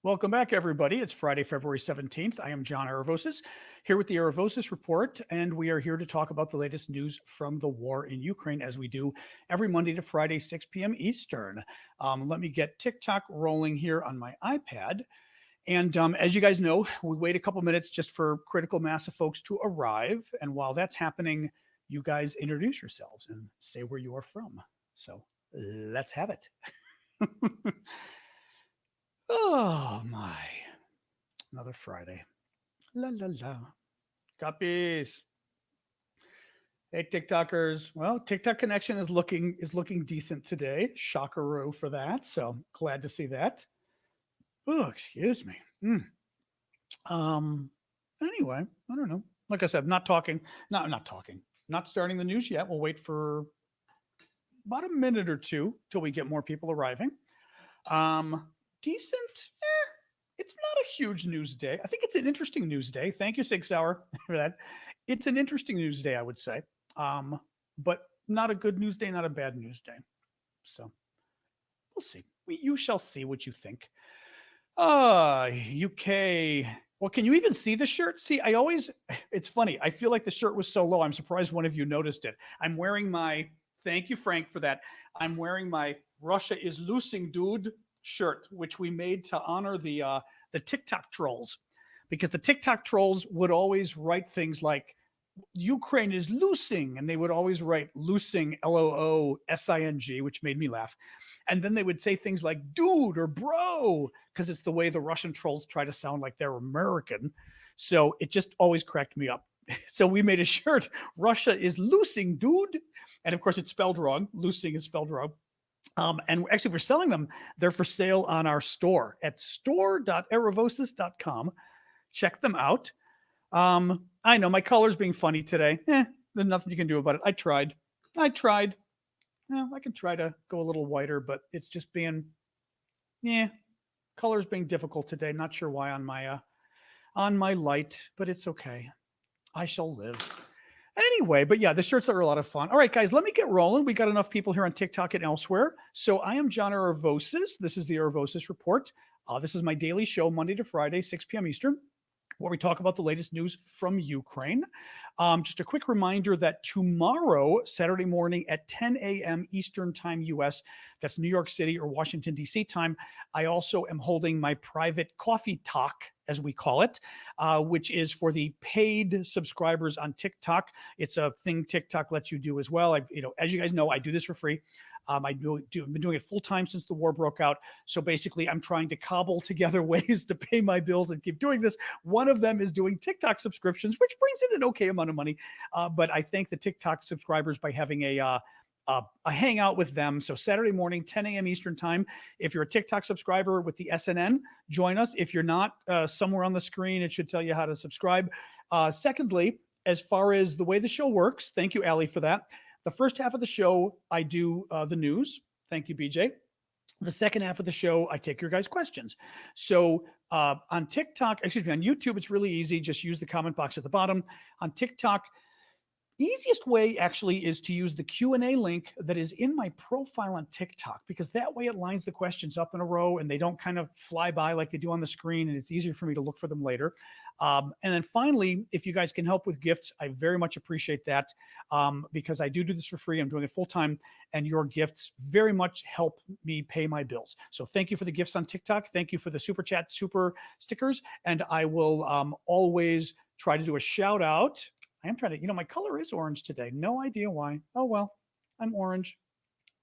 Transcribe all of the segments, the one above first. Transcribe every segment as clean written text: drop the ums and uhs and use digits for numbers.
Welcome back, everybody. It's Friday, February 17th. I am John Aravosis here with the Aravosis Report, and we are here to talk about the latest news from the war in Ukraine, as we do every Monday to Friday, 6 p.m. Eastern. Let me get TikTok rolling here on my iPad. And as you guys know, we wait a couple minutes just for critical mass of folks to arrive. And while that's happening, you guys introduce yourselves and say where you are from. So let's have it. Oh my, another Friday. La la la. Copies. Hey TikTokers. Well, TikTok connection is looking decent today. Shockaroo for that. So glad to see that. Oh, excuse me. Anyway, I don't know. Like I said, not talking. Not talking. Not starting the news yet. We'll wait for about a minute or two till we get more people arriving. Decent. It's not a huge news day. I think it's an interesting news day. Thank you, Sig Sauer, for that. It's an interesting news day, I would say. But not a good news day, not a bad news day. So we'll see. You shall see what you think. UK. Well, can you even see the shirt? See, it's funny. I feel like the shirt was so low. I'm surprised one of you noticed it. I'm wearing thank you, Frank, for that. I'm wearing my Russia is losing, dude shirt, which we made to honor the TikTok trolls, because the TikTok trolls would always write things like Ukraine is losing, and they would always write losing, LOOSING, which made me laugh. And then they would say things like dude or bro, because it's the way the Russian trolls try to sound like they're American. So it just always cracked me up. So we made a shirt, Russia is losing, dude. And of course it's spelled wrong. Losing is spelled wrong. And actually we're selling them. They're for sale on our store at store.aravosis.com. Check them out. I know my color's being funny today. There's nothing you can do about it. I tried. Well, I could try to go a little whiter, but it's just being, color's being difficult today. Not sure why on my light, but it's okay. I shall live. Anyway, but yeah, the shirts are a lot of fun. All right, guys, let me get rolling. We got enough people here on TikTok and elsewhere. So I am John Aravosis. This is the Aravosis Report. This is my daily show, Monday to Friday, 6 p.m. Eastern, where we talk about the latest news from Ukraine. Just a quick reminder that tomorrow, Saturday morning at 10 a.m. Eastern Time US, that's New York City or Washington, D.C. time, I also am holding my private coffee talk, as we call it, which is for the paid subscribers on TikTok. It's a thing TikTok lets you do as well. As you guys know, I do this for free. I've been doing it full time since the war broke out. So basically, I'm trying to cobble together ways to pay my bills and keep doing this. One of them is doing TikTok subscriptions, which brings in an okay amount of money. But I thank the TikTok subscribers by having a hangout with them. So Saturday morning, 10 a.m. Eastern time. If you're a TikTok subscriber with the SNN, join us. If you're not, somewhere on the screen, it should tell you how to subscribe. Secondly, as far as the way the show works, thank you, Allie, for that. The first half of the show, I do the news. Thank you, BJ. The second half of the show, I take your guys' questions. So on YouTube, it's really easy. Just use the comment box at the bottom. On TikTok, easiest way actually is to use the Q&A link that is in my profile on TikTok, because that way it lines the questions up in a row and they don't kind of fly by like they do on the screen, and it's easier for me to look for them later. And then finally, if you guys can help with gifts, I very much appreciate that, because I do this for free. I'm doing it full time, and your gifts very much help me pay my bills. So thank you for the gifts on TikTok. Thank you for the super chat, super stickers. And I will always try to do a shout out. I am trying to, my color is orange today. No idea why. Oh, well, I'm orange.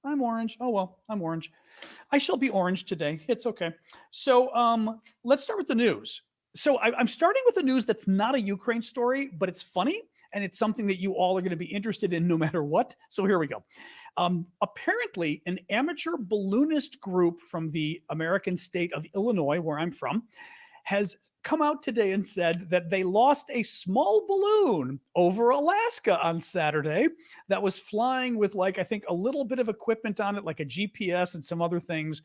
Oh, well, I'm orange. I shall be orange today. It's okay. So let's start with the news. So I'm starting with a news that's not a Ukraine story, but it's funny, and it's something that you all are going to be interested in no matter what. So here we go. Apparently, an amateur balloonist group from the American state of Illinois, where I'm from, has come out today and said that they lost a small balloon over Alaska on Saturday that was flying with, I think a little bit of equipment on it, like a GPS and some other things.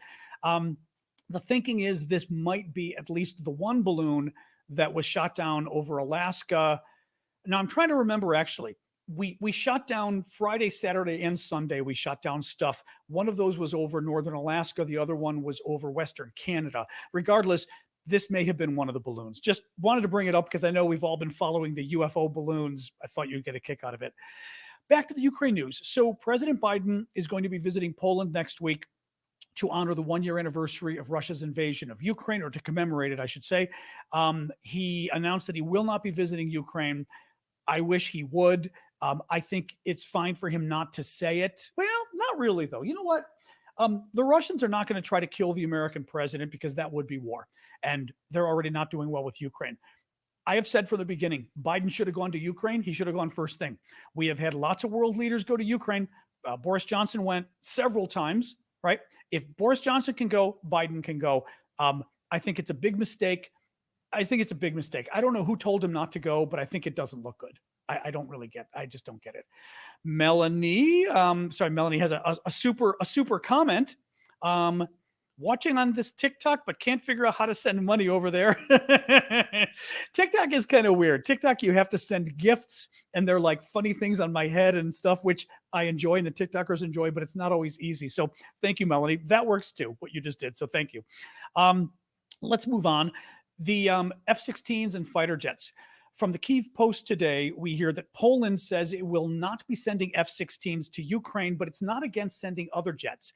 The thinking is this might be at least the one balloon that was shot down over Alaska. Now I'm trying to remember, actually, we shot down Friday, Saturday, and Sunday. We shot down stuff. One of those was over northern Alaska. The other one was over Western Canada. Regardless, this may have been one of the balloons. Just wanted to bring it up because I know we've all been following the UFO balloons. I thought you'd get a kick out of it. Back to the Ukraine news. So President Biden is going to be visiting Poland next week to honor the 1-year anniversary of Russia's invasion of Ukraine, or to commemorate it, I should say. He announced that he will not be visiting Ukraine. I wish he would. I think it's fine for him not to say it. Well, not really, though. You know what? The Russians are not going to try to kill the American president because that would be war. And they're already not doing well with Ukraine. I have said from the beginning, Biden should have gone to Ukraine. He should have gone first thing. We have had lots of world leaders go to Ukraine. Boris Johnson went several times, right? If Boris Johnson can go, Biden can go. I think it's a big mistake. I don't know who told him not to go, but I think it doesn't look good. I just don't get it. Melanie has a super comment. Watching on this TikTok, but can't figure out how to send money over there. TikTok is kind of weird. TikTok, you have to send gifts, and they're like funny things on my head and stuff, which I enjoy and the TikTokers enjoy, but it's not always easy. So thank you, Melanie. That works too, what you just did. So thank you. Let's move on. The F-16s and fighter jets. From the Kyiv Post today, we hear that Poland says it will not be sending F-16s to Ukraine, but it's not against sending other jets.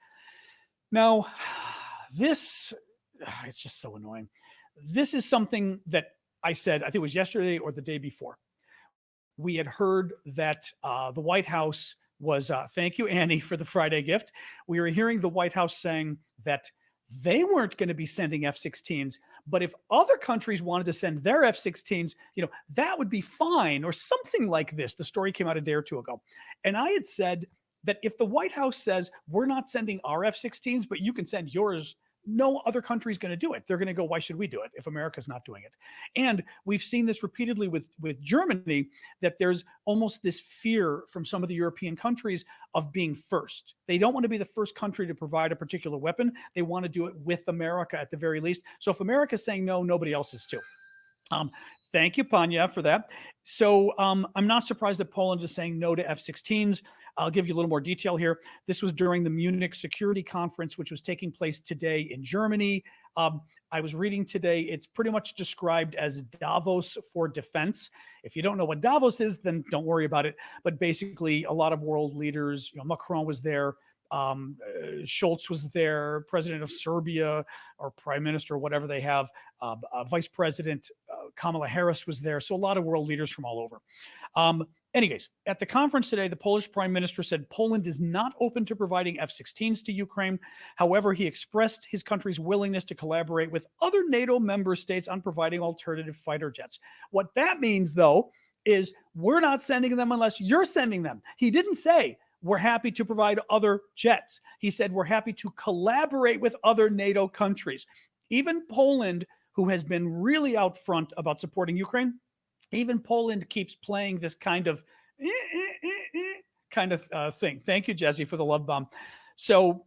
Now, it's just so annoying. This is something that I said, I think it was yesterday or the day before. We had heard that the White House was, thank you, Annie, for the Friday gift. We were hearing the White House saying that they weren't going to be sending F-16s, but if other countries wanted to send their F-16s, that would be fine, or something like this. The story came out a day or two ago. And I had said that if the White House says, we're not sending our F-16s, but you can send yours, no other country is going to do it. They're going to go, why should we do it if America's not doing it? And we've seen this repeatedly with Germany, that there's almost this fear from some of the European countries of being first. They don't want to be the first country to provide a particular weapon. They want to do it with America at the very least. So if America's saying no, nobody else is too. Thank you, Panya, for that. So I'm not surprised that Poland is saying no to F-16s. I'll give you a little more detail here. This was during the Munich Security Conference, which was taking place today in Germany. I was reading today, it's pretty much described as Davos for defense. If you don't know what Davos is, then don't worry about it. But basically, a lot of world leaders, Macron was there, Schultz was there, president of Serbia, or prime minister, whatever they have, vice president Kamala Harris was there. So a lot of world leaders from all over. Anyways, at the conference today, the Polish prime minister said Poland is not open to providing F-16s to Ukraine. However, he expressed his country's willingness to collaborate with other NATO member states on providing alternative fighter jets. What that means, though, is we're not sending them unless you're sending them. He didn't say we're happy to provide other jets. He said we're happy to collaborate with other NATO countries. Even Poland, who has been really out front about supporting Ukraine, even Poland keeps playing this kind of thing. Thank you, Jesse, for the love bomb. So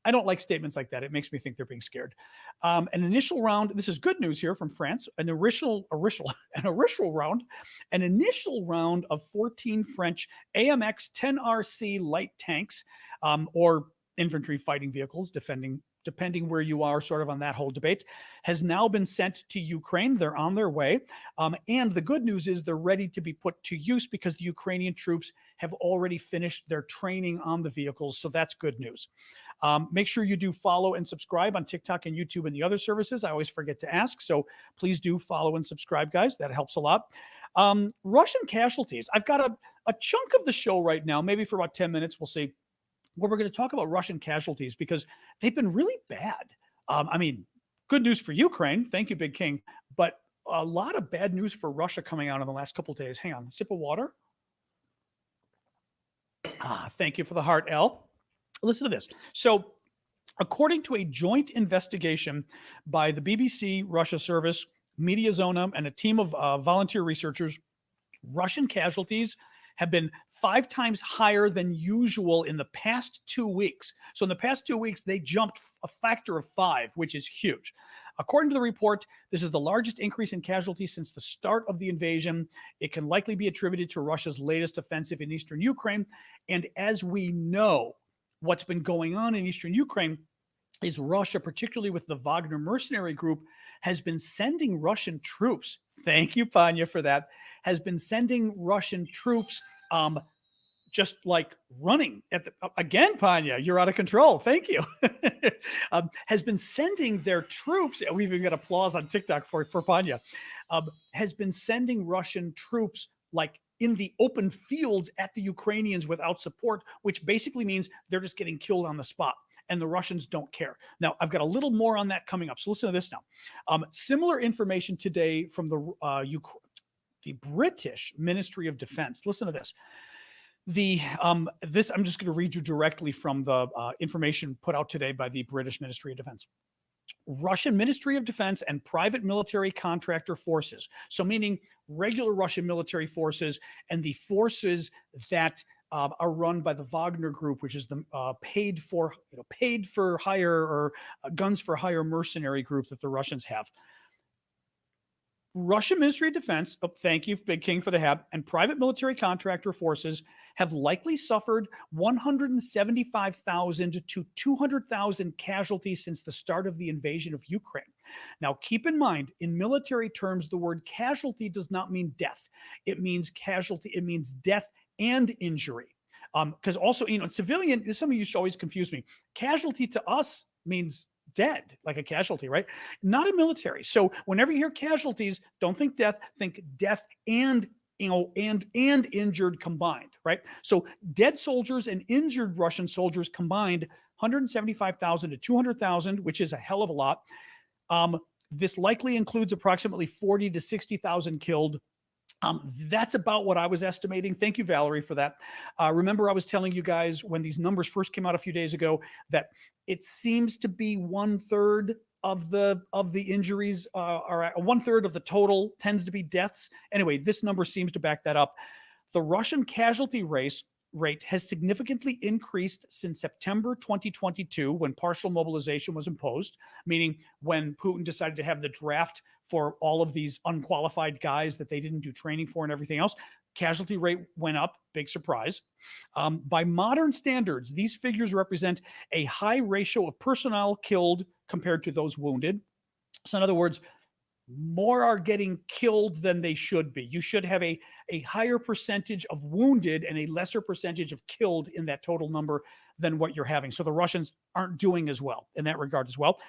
I don't like statements like that. It makes me think they're being scared. An initial round, this is good news here from France, an initial round of 14 French AMX 10RC light tanks, or infantry fighting vehicles, depending where you are sort of on that whole debate, has now been sent to Ukraine. They're on their way. And the good news is they're ready to be put to use because the Ukrainian troops have already finished their training on the vehicles. So that's good news. Make sure you do follow and subscribe on TikTok and YouTube and the other services. I always forget to ask. So please do follow and subscribe, guys. That helps a lot. Russian casualties. I've got a chunk of the show right now, maybe for about 10 minutes. We'll see, where we're going to talk about Russian casualties because they've been really bad. Good news for Ukraine. Thank you, Big King. But a lot of bad news for Russia coming out in the last couple of days. Hang on, sip of water. Thank you for the heart, L. Listen to this. So according to a joint investigation by the BBC Russia Service, Mediazona, and a team of volunteer researchers, Russian casualties have been 5 times higher than usual in the past 2 weeks. So in the past 2 weeks, they jumped a factor of 5, which is huge. According to the report, this is the largest increase in casualties since the start of the invasion. It can likely be attributed to Russia's latest offensive in eastern Ukraine. And as we know, what's been going on in eastern Ukraine is Russia, particularly with the Wagner mercenary group, has been sending Russian troops. Thank you, Panya, for that. Has been sending Russian troops just like running at the again, Panya, you're out of control. Thank you. Has been sending their troops. We've even got applause on TikTok for Panya. Has been sending Russian troops like in the open fields at the Ukrainians without support, which basically means they're just getting killed on the spot. And the Russians don't care. Now, I've got a little more on that coming up. So listen to this now. Similar information today from the British Ministry of Defense. Listen to this. I'm just going to read you directly from the information put out today by the British Ministry of Defense. Russian Ministry of Defense and private military contractor forces, so meaning regular Russian military forces and the forces that are run by the Wagner Group, which is the paid for hire or guns for hire mercenary group that the Russians have. Russian Ministry of Defense, thank you, Big King, for the HAB, and private military contractor forces have likely suffered 175,000 to 200,000 casualties since the start of the invasion of Ukraine. Now, keep in mind, in military terms, the word casualty does not mean death. It means casualty. It means death and injury. Because also, civilian, some of you should always confuse me. Casualty to us means dead, like a casualty, right? Not a military. So whenever you hear casualties, don't think death, think death and injured combined, right? So dead soldiers and injured Russian soldiers combined 175,000 to 200,000, which is a hell of a lot. This likely includes approximately 40 to 60,000 killed. That's about what I was estimating. Thank you, Valerie, for that. Remember, I was telling you guys when these numbers first came out a few days ago that it seems to be 1/3 of the injuries, or 1/3 of the total tends to be deaths. Anyway, this number seems to back that up. The Russian casualty rate has significantly increased since September 2022, when partial mobilization was imposed, meaning when Putin decided to have the draft for all of these unqualified guys that they didn't do training for and everything else. Casualty rate went up, big surprise. By modern standards, these figures represent a high ratio of personnel killed compared to those wounded. So in other words, more are getting killed than they should be. You should have a higher percentage of wounded and a lesser percentage of killed in that total number than what you're having. So the Russians aren't doing as well in that regard as well.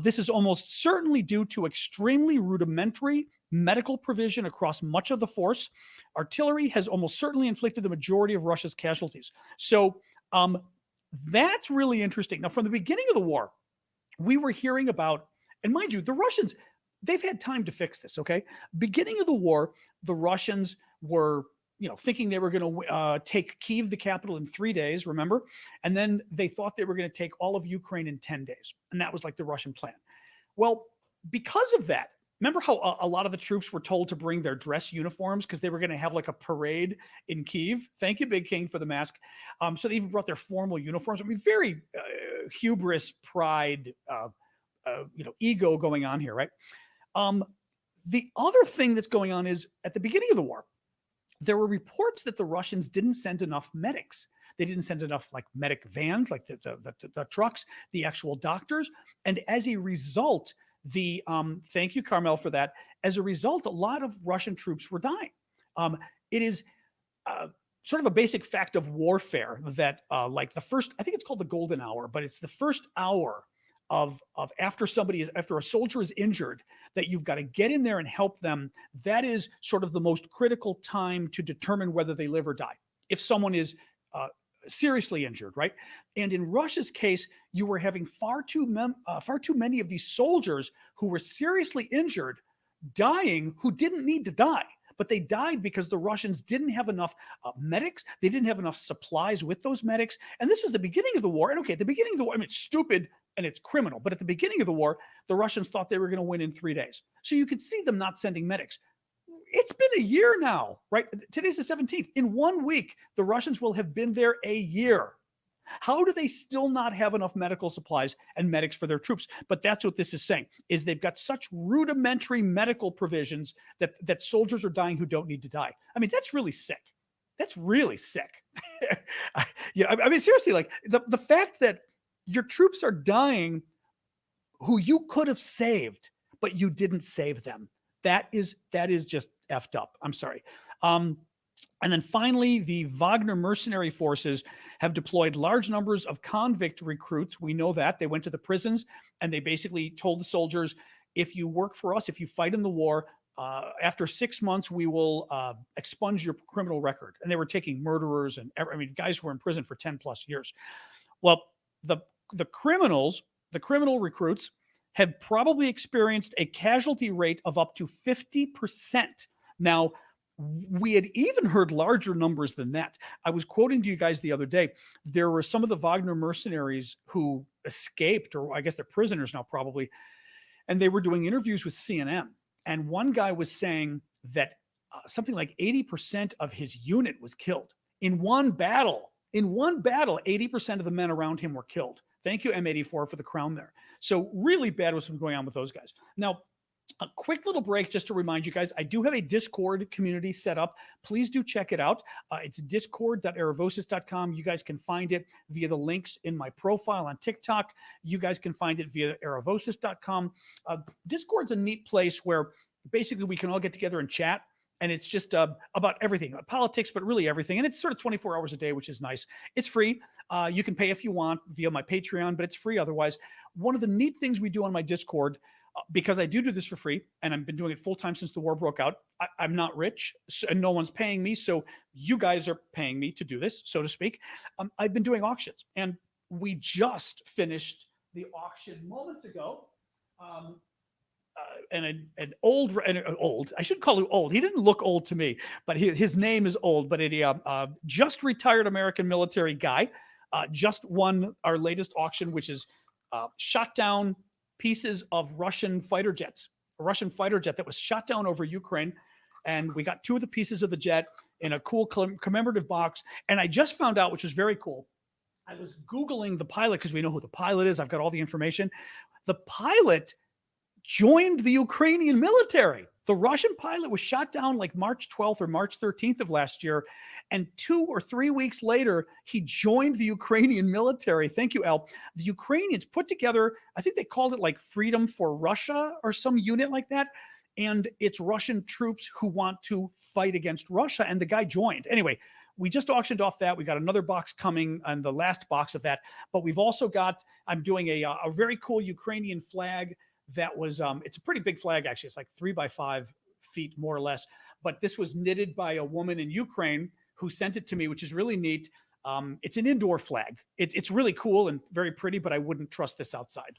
This is almost certainly due to extremely rudimentary medical provision across much of the force. Artillery has almost certainly inflicted the majority of Russia's casualties. So that's really interesting. Now, from the beginning of the war, we were hearing about, and mind you, the Russians, they've had time to fix this, okay? Beginning of the war, the Russians were, thinking they were going to take Kyiv, the capital, in 3 days, remember? And then they thought they were going to take all of Ukraine in 10 days. And that was like the Russian plan. Well, because of that, remember how a lot of the troops were told to bring their dress uniforms because they were going to have like a parade in Kyiv? Thank you, Big King, for the mask. So they even brought their formal uniforms. I mean, very hubris, pride, ego going on here, right? The other thing that's going on is at the beginning of the war, there were reports that the Russians didn't send enough medics. They didn't send enough like medic vans, like the trucks, the actual doctors. And as a result, thank you, Carmel, for that. As a result, a lot of Russian troops were dying. It is sort of a basic fact of warfare that like the first, I think it's called the golden hour, but it's the first hour of after a soldier is injured, that you've got to get in there and help them. That is sort of the most critical time to determine whether they live or die. If someone is seriously injured, right? And in Russia's case, you were having far too many of these soldiers who were seriously injured dying, who didn't need to die. But they died because the Russians didn't have enough medics. They didn't have enough supplies with those medics. And this was the beginning of the war. And okay, at the beginning of the war, I mean, it's stupid and it's criminal. But at the beginning of the war, the Russians thought they were going to win in 3 days. So you could see them not sending medics. It's been a year now, right? Today's the 17th. In 1 week, the Russians will have been there a year. How do they still not have enough medical supplies and medics for their troops? But that's what this is saying, is they've got such rudimentary medical provisions that soldiers are dying who don't need to die. I mean, that's really sick. That's really sick. Yeah, I mean, seriously, like the fact that Your troops are dying who you could have saved, but you didn't save them. That is just effed up. I'm sorry. And then finally, the Wagner mercenary forces have deployed large numbers of convict recruits. We know that. They went to the prisons and they basically told the soldiers, if you work for us, if you fight in the war, after 6 months, we will expunge your criminal record. And they were taking murderers and guys who were in prison for 10 plus years. Well, the criminal recruits have probably experienced a casualty rate of up to 50%. Now, we had even heard larger numbers than that. I was quoting to you guys the other day. There were some of the Wagner mercenaries who escaped, or I guess they're prisoners now probably, and they were doing interviews with CNN. And one guy was saying that something like 80% of his unit was killed in one battle. In one battle, 80% of the men around him were killed. Thank you, M84, for the crown there. So really bad was going on with those guys. Now, a quick little break just to remind you guys, I do have a Discord community set up. Please do check it out. It's discord.aravosis.com. You guys can find it via the links in my profile on TikTok. You guys can find it via aravosis.com. Discord's a neat place where basically we can all get together and chat. And it's just about everything, politics, but really everything. And it's sort of 24 hours a day, which is nice. It's free. You can pay if you want via my Patreon, but it's free otherwise. One of the neat things we do on my Discord, because I do this for free, and I've been doing it full time since the war broke out. I'm not rich, and no one's paying me, so you guys are paying me to do this, so to speak. I've been doing auctions, and we just finished the auction moments ago. And an old, I shouldn't call him old. He didn't look old to me, but his name is old. But a just retired American military guy just won our latest auction, which is shot down pieces of Russian fighter jets, a Russian fighter jet that was shot down over Ukraine. And we got 2 of the pieces of the jet in a cool commemorative box. And I just found out, which was very cool. I was Googling the pilot because we know who the pilot is. I've got all the information. The pilot joined the Ukrainian military. The Russian pilot was shot down like March 12th or March 13th of last year. And 2 or 3 weeks later, he joined the Ukrainian military. Thank you, Al. The Ukrainians put together, I think they called it like Freedom for Russia or some unit like that. And it's Russian troops who want to fight against Russia. And the guy joined. Anyway, we just auctioned off that. We got another box coming on the last box of that. But we've also got, I'm doing a very cool Ukrainian flag that was, it's a pretty big flag, actually. It's like 3 by 5 feet, more or less. But this was knitted by a woman in Ukraine who sent it to me, which is really neat. It's an indoor flag. It's really cool and very pretty, but I wouldn't trust this outside.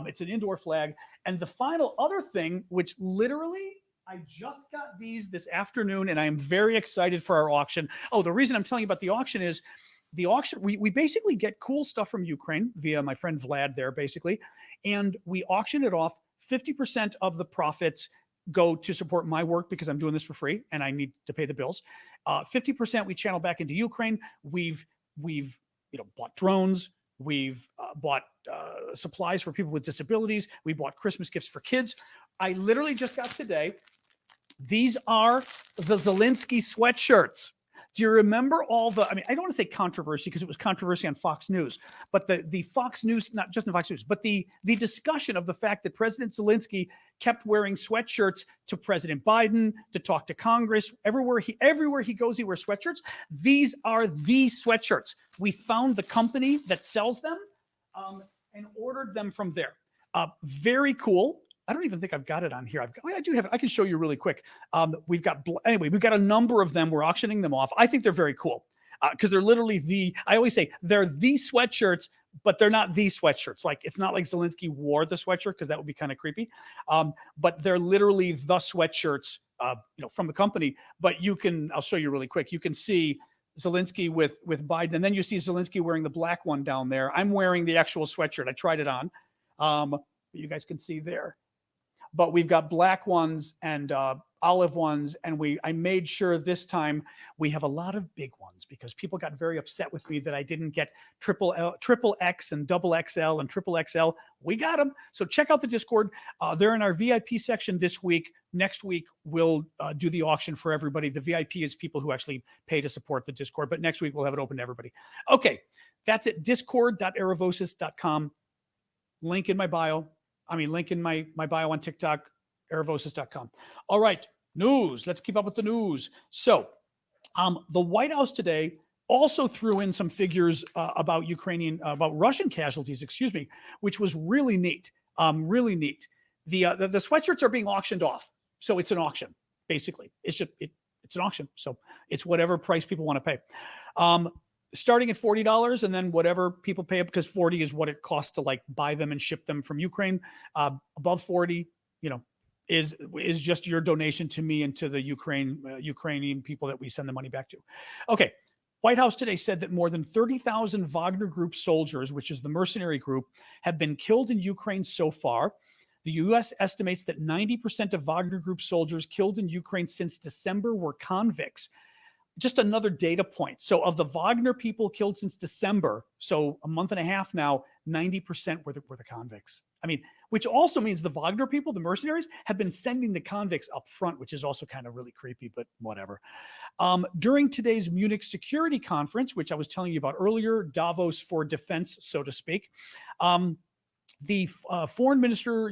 It's an indoor flag. And the final other thing, which literally, I just got these this afternoon, and I am very excited for our auction. Oh, the reason I'm telling you about the auction is the auction, we basically get cool stuff from Ukraine via my friend Vlad there, basically. And we auction it off. 50% of the profits go to support my work because I'm doing this for free and I need to pay the bills. 50% we channel back into Ukraine. We've bought drones. We've bought supplies for people with disabilities. We bought Christmas gifts for kids. I literally just got today. These are the Zelensky sweatshirts. Do you remember all the, I don't want to say controversy because it was controversy on Fox News, but the Fox News, not just in Fox News, but the discussion of the fact that President Zelensky kept wearing sweatshirts to President Biden, to talk to Congress, everywhere he goes, he wears sweatshirts. These are the sweatshirts. We found the company that sells them and ordered them from there. Very cool. I don't even think I've got it on here. I do have it. I can show you really quick. We've got a number of them. We're auctioning them off. I think they're very cool because they're literally I always say they're the sweatshirts, but they're not the sweatshirts. Like, it's not like Zelensky wore the sweatshirt because that would be kind of creepy. But they're literally the sweatshirts, from the company. But I'll show you really quick. You can see Zelensky with Biden, and then you see Zelensky wearing the black one down there. I'm wearing the actual sweatshirt. I tried it on. You guys can see there. But we've got black ones and olive ones, and I made sure this time we have a lot of big ones because people got very upset with me that I didn't get triple X and double XL and triple XL. We got them. So check out the Discord. They're in our VIP section this week. Next week, we'll do the auction for everybody. The VIP is people who actually pay to support the Discord, but next week we'll have it open to everybody. Okay. That's at discord.aravosis.com. Link in my bio. Link in my bio on TikTok, aravosis.com. All right, news. Let's keep up with the news. So the White House today also threw in some figures about Russian casualties, which was really neat. Really neat. The sweatshirts are being auctioned off. So it's an auction, basically. It's an auction. So it's whatever price people want to pay. Starting at $40 and then whatever people pay up, because 40 is what it costs to like buy them and ship them from Ukraine. Above 40, is just your donation to me and to the Ukrainian people that we send the money back to. Okay. White House today said that more than 30,000 Wagner Group soldiers, which is the mercenary group, have been killed in Ukraine so far. The U.S. estimates that 90% of Wagner Group soldiers killed in Ukraine since December were convicts. Just another data point. So of the Wagner people killed since December, so a month and a half now, 90% were the convicts. Which also means the Wagner people, the mercenaries, have been sending the convicts up front, which is also kind of really creepy, but whatever. During today's Munich Security Conference, which I was telling you about earlier, Davos for defense, so to speak, the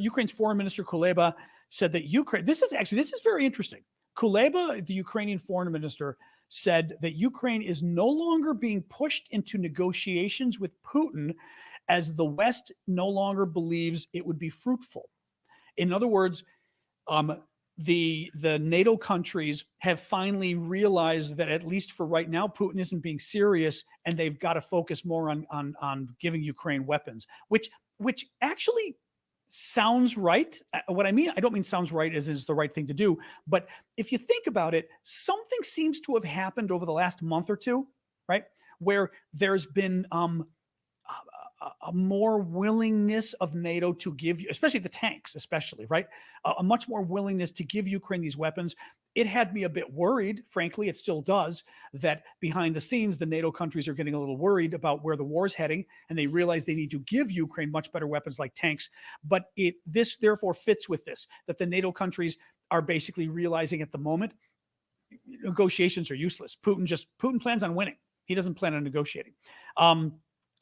Ukraine's foreign minister Kuleba said that Ukraine, this is very interesting. Kuleba, the Ukrainian foreign minister, said that Ukraine is no longer being pushed into negotiations with Putin as the West no longer believes it would be fruitful. In other words, the NATO countries have finally realized that, at least for right now, Putin isn't being serious, and they've got to focus more on giving Ukraine weapons, which actually sounds right. What I mean, I don't mean sounds right as is the right thing to do, but if you think about it, something seems to have happened over the last month or two, right? Where there's been a more willingness of NATO to give, especially the tanks, right? A much more willingness to give Ukraine these weapons. It had me a bit worried, frankly, it still does, that behind the scenes, the NATO countries are getting a little worried about where the war's heading, and they realize they need to give Ukraine much better weapons like tanks. But this therefore fits with this, that the NATO countries are basically realizing at the moment, negotiations are useless. Putin plans on winning. He doesn't plan on negotiating. A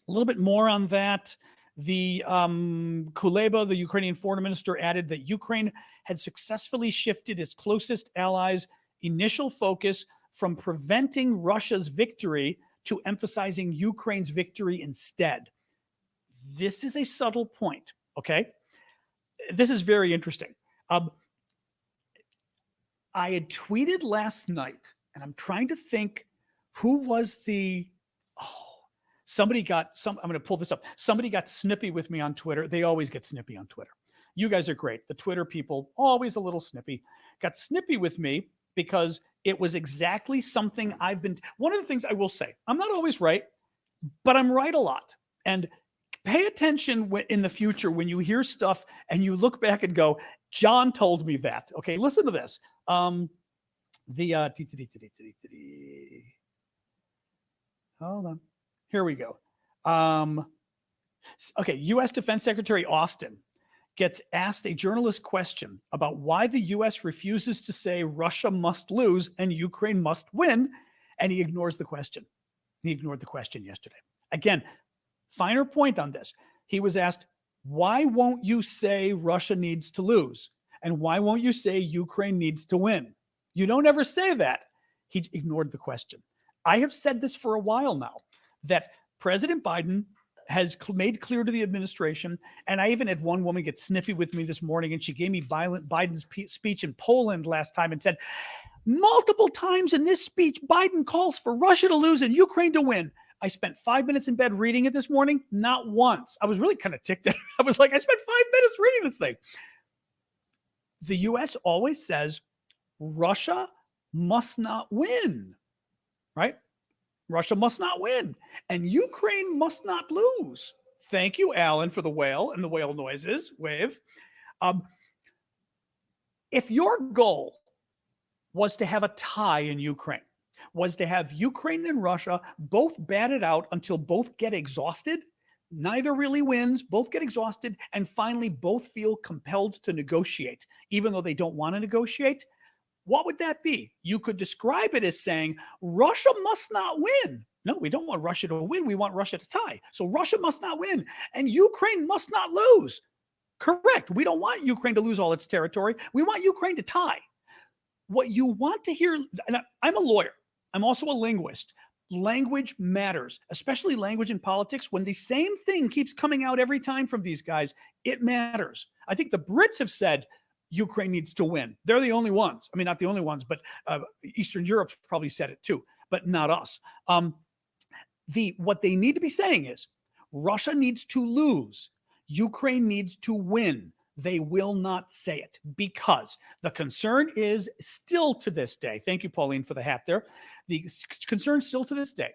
little bit more on that. The Kuleba, the Ukrainian foreign minister, added that Ukraine had successfully shifted its closest allies' initial focus from preventing Russia's victory to emphasizing Ukraine's victory instead. This is a subtle point, okay? This is very interesting. I had tweeted last night, and I'm trying to think who was I'm going to pull this up. Somebody got snippy with me on Twitter. They always get snippy on Twitter. You guys are great. The Twitter people, always a little snippy. Got snippy with me because it was exactly something one of the things I will say, I'm not always right, but I'm right a lot. And pay attention in the future when you hear stuff and you look back and go, John told me that. Okay, listen to this. Hold on. Here we go. Okay, U.S. Defense Secretary Austin gets asked a journalist question about why the U.S. refuses to say Russia must lose and Ukraine must win, and he ignores the question. He ignored the question yesterday. Again, finer point on this. He was asked, why won't you say Russia needs to lose? And why won't you say Ukraine needs to win? You don't ever say that. He ignored the question. I have said this for a while now, that President Biden has made clear to the administration, and I even had one woman get snippy with me this morning, and she gave me Biden's speech in Poland last time and said, multiple times in this speech, Biden calls for Russia to lose and Ukraine to win. I spent 5 minutes in bed reading it this morning, not once. I was really kind of ticked at it. I was like, I spent 5 minutes reading this thing. The U.S. always says Russia must not win, right? Russia must not win, and Ukraine must not lose. Thank you, Alan, for the whale and the whale noises. Wave. If your goal was to have a tie in Ukraine, was to have Ukraine and Russia both bat it out until both get exhausted, neither really wins, both get exhausted, and finally both feel compelled to negotiate, even though they don't want to negotiate, What would that be? You could describe it as saying Russia must not win. No, we don't want Russia to win. We want Russia to tie. So Russia must not win and Ukraine must not lose. Correct. We don't want Ukraine to lose all its territory. We want Ukraine to tie. What you want to hear, and I'm a lawyer, I'm also a linguist. Language matters, especially language in politics. When the same thing keeps coming out every time from these guys, it matters. I think the Brits have said Ukraine needs to win. They're the only ones. I mean, not the only ones, but Eastern Europe probably said it too, but not us. What they need to be saying is Russia needs to lose. Ukraine needs to win. They will not say it because the concern is still to this day. Thank you, Pauline, for the hat there. The concern still to this day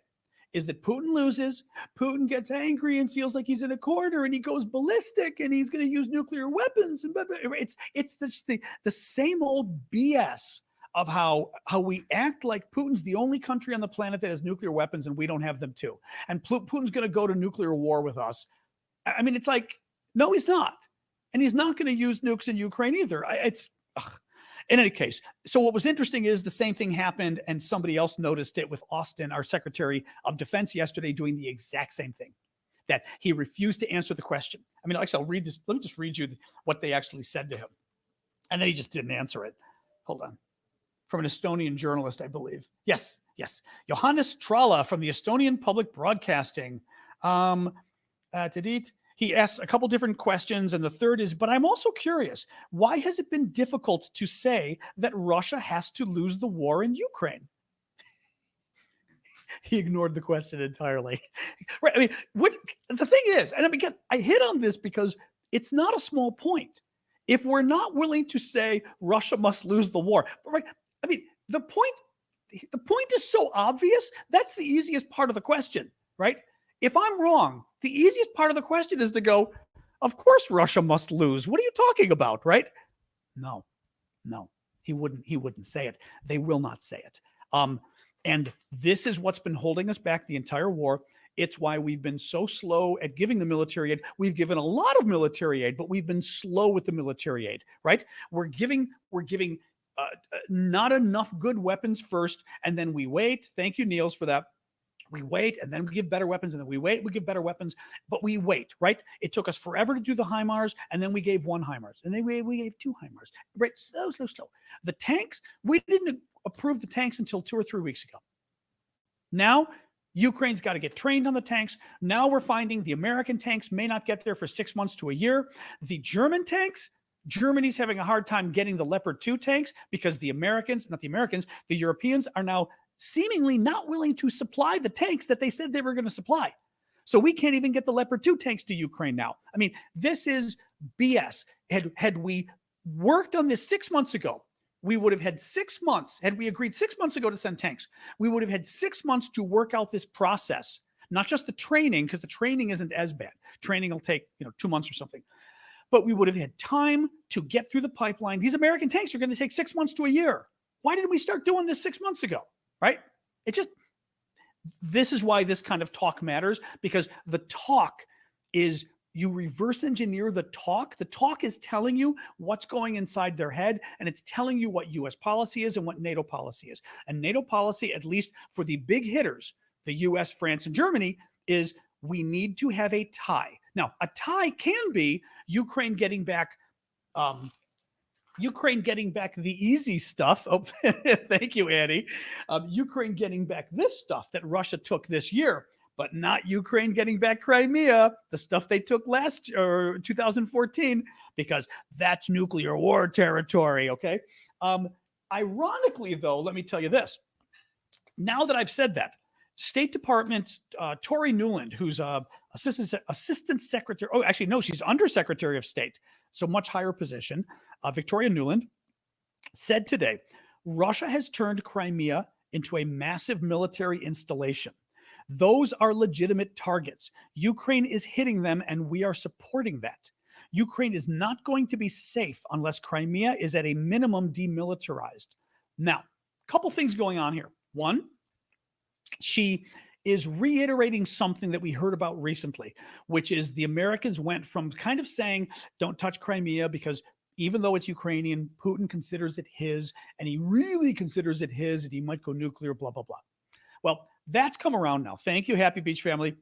is that Putin loses. Putin gets angry and feels like he's in a corner and he goes ballistic and he's going to use nuclear weapons. And it's the same old BS of how we act like Putin's the only country on the planet that has nuclear weapons and we don't have them too. And Putin's going to go to nuclear war with us. I mean, it's like, no, he's not. And he's not going to use nukes in Ukraine either. In any case, so what was interesting is the same thing happened and somebody else noticed it with Austin, our Secretary of Defense yesterday, doing the exact same thing, that he refused to answer the question. I mean, actually, I'll read this. Let me just read you what they actually said to him. And then he just didn't answer it. Hold on. From an Estonian journalist, I believe. Yes. Johannes Tralla from the Estonian Public Broadcasting. He asks a couple different questions, and the third is, but I'm also curious, why has it been difficult to say that Russia has to lose the war in Ukraine? He ignored the question entirely. Right? I mean, what the thing is, and again, I hit on this because it's not a small point. If we're not willing to say Russia must lose the war, right? I mean, the point is so obvious. That's the easiest part of the question, right? If I'm wrong, the easiest part of the question is to go, of course Russia must lose. What are you talking about, right? No, he wouldn't say it. They will not say it. And this is what's been holding us back the entire war. It's why we've been so slow at giving the military aid. We've given a lot of military aid, but we've been slow with the military aid, right? We're giving not enough good weapons first, and then we wait. Thank you, Niels, for that. We wait, and then we give better weapons, and then we wait, we give better weapons, but we wait, right? It took us forever to do the HIMARS, and then we gave one HIMARS, and then we gave two HIMARS, right? Slow. The tanks, we didn't approve the tanks until 2 or 3 weeks ago. Now, Ukraine's got to get trained on the tanks. Now we're finding the American tanks may not get there for 6 months to a year. The German tanks, Germany's having a hard time getting the Leopard 2 tanks because the Europeans are now seemingly not willing to supply the tanks that they said they were going to supply. So we can't even get the Leopard 2 tanks to Ukraine now. I mean, this is BS. Had we worked on this 6 months ago, we would have had 6 months. Had we agreed 6 months ago to send tanks, we would have had 6 months to work out this process, not just the training, because the training isn't as bad. Training will take 2 months or something. But we would have had time to get through the pipeline. These American tanks are going to take 6 months to a year. Why didn't we start doing this 6 months ago? Right? This is why this kind of talk matters, because the talk is, you reverse engineer the talk. The talk is telling you what's going inside their head, and it's telling you what U.S. policy is and what NATO policy is. And NATO policy, at least for the big hitters, the U.S., France, and Germany, is we need to have a tie. Now, a tie can be Ukraine getting back the easy stuff. Oh, thank you, Annie. Ukraine getting back this stuff that Russia took this year, but not Ukraine getting back Crimea, the stuff they took last or 2014, because that's nuclear war territory. Okay. Ironically, though, let me tell you this. Now that I've said that, State Department Tori Newland, who's assistant secretary. Oh, actually, no, she's undersecretary of state, so much higher position. Victoria Newland said today, Russia has turned Crimea into a massive military installation. Those are legitimate targets. Ukraine is hitting them, and we are supporting that. Ukraine is not going to be safe unless Crimea is at a minimum demilitarized. Now, a couple things going on here. One, she is reiterating something that we heard about recently, which is the Americans went from kind of saying, don't touch Crimea because even though it's Ukrainian, Putin considers it his, and he really considers it his, and he might go nuclear, blah, blah, blah. Well, that's come around now. Thank you, Happy Beach family.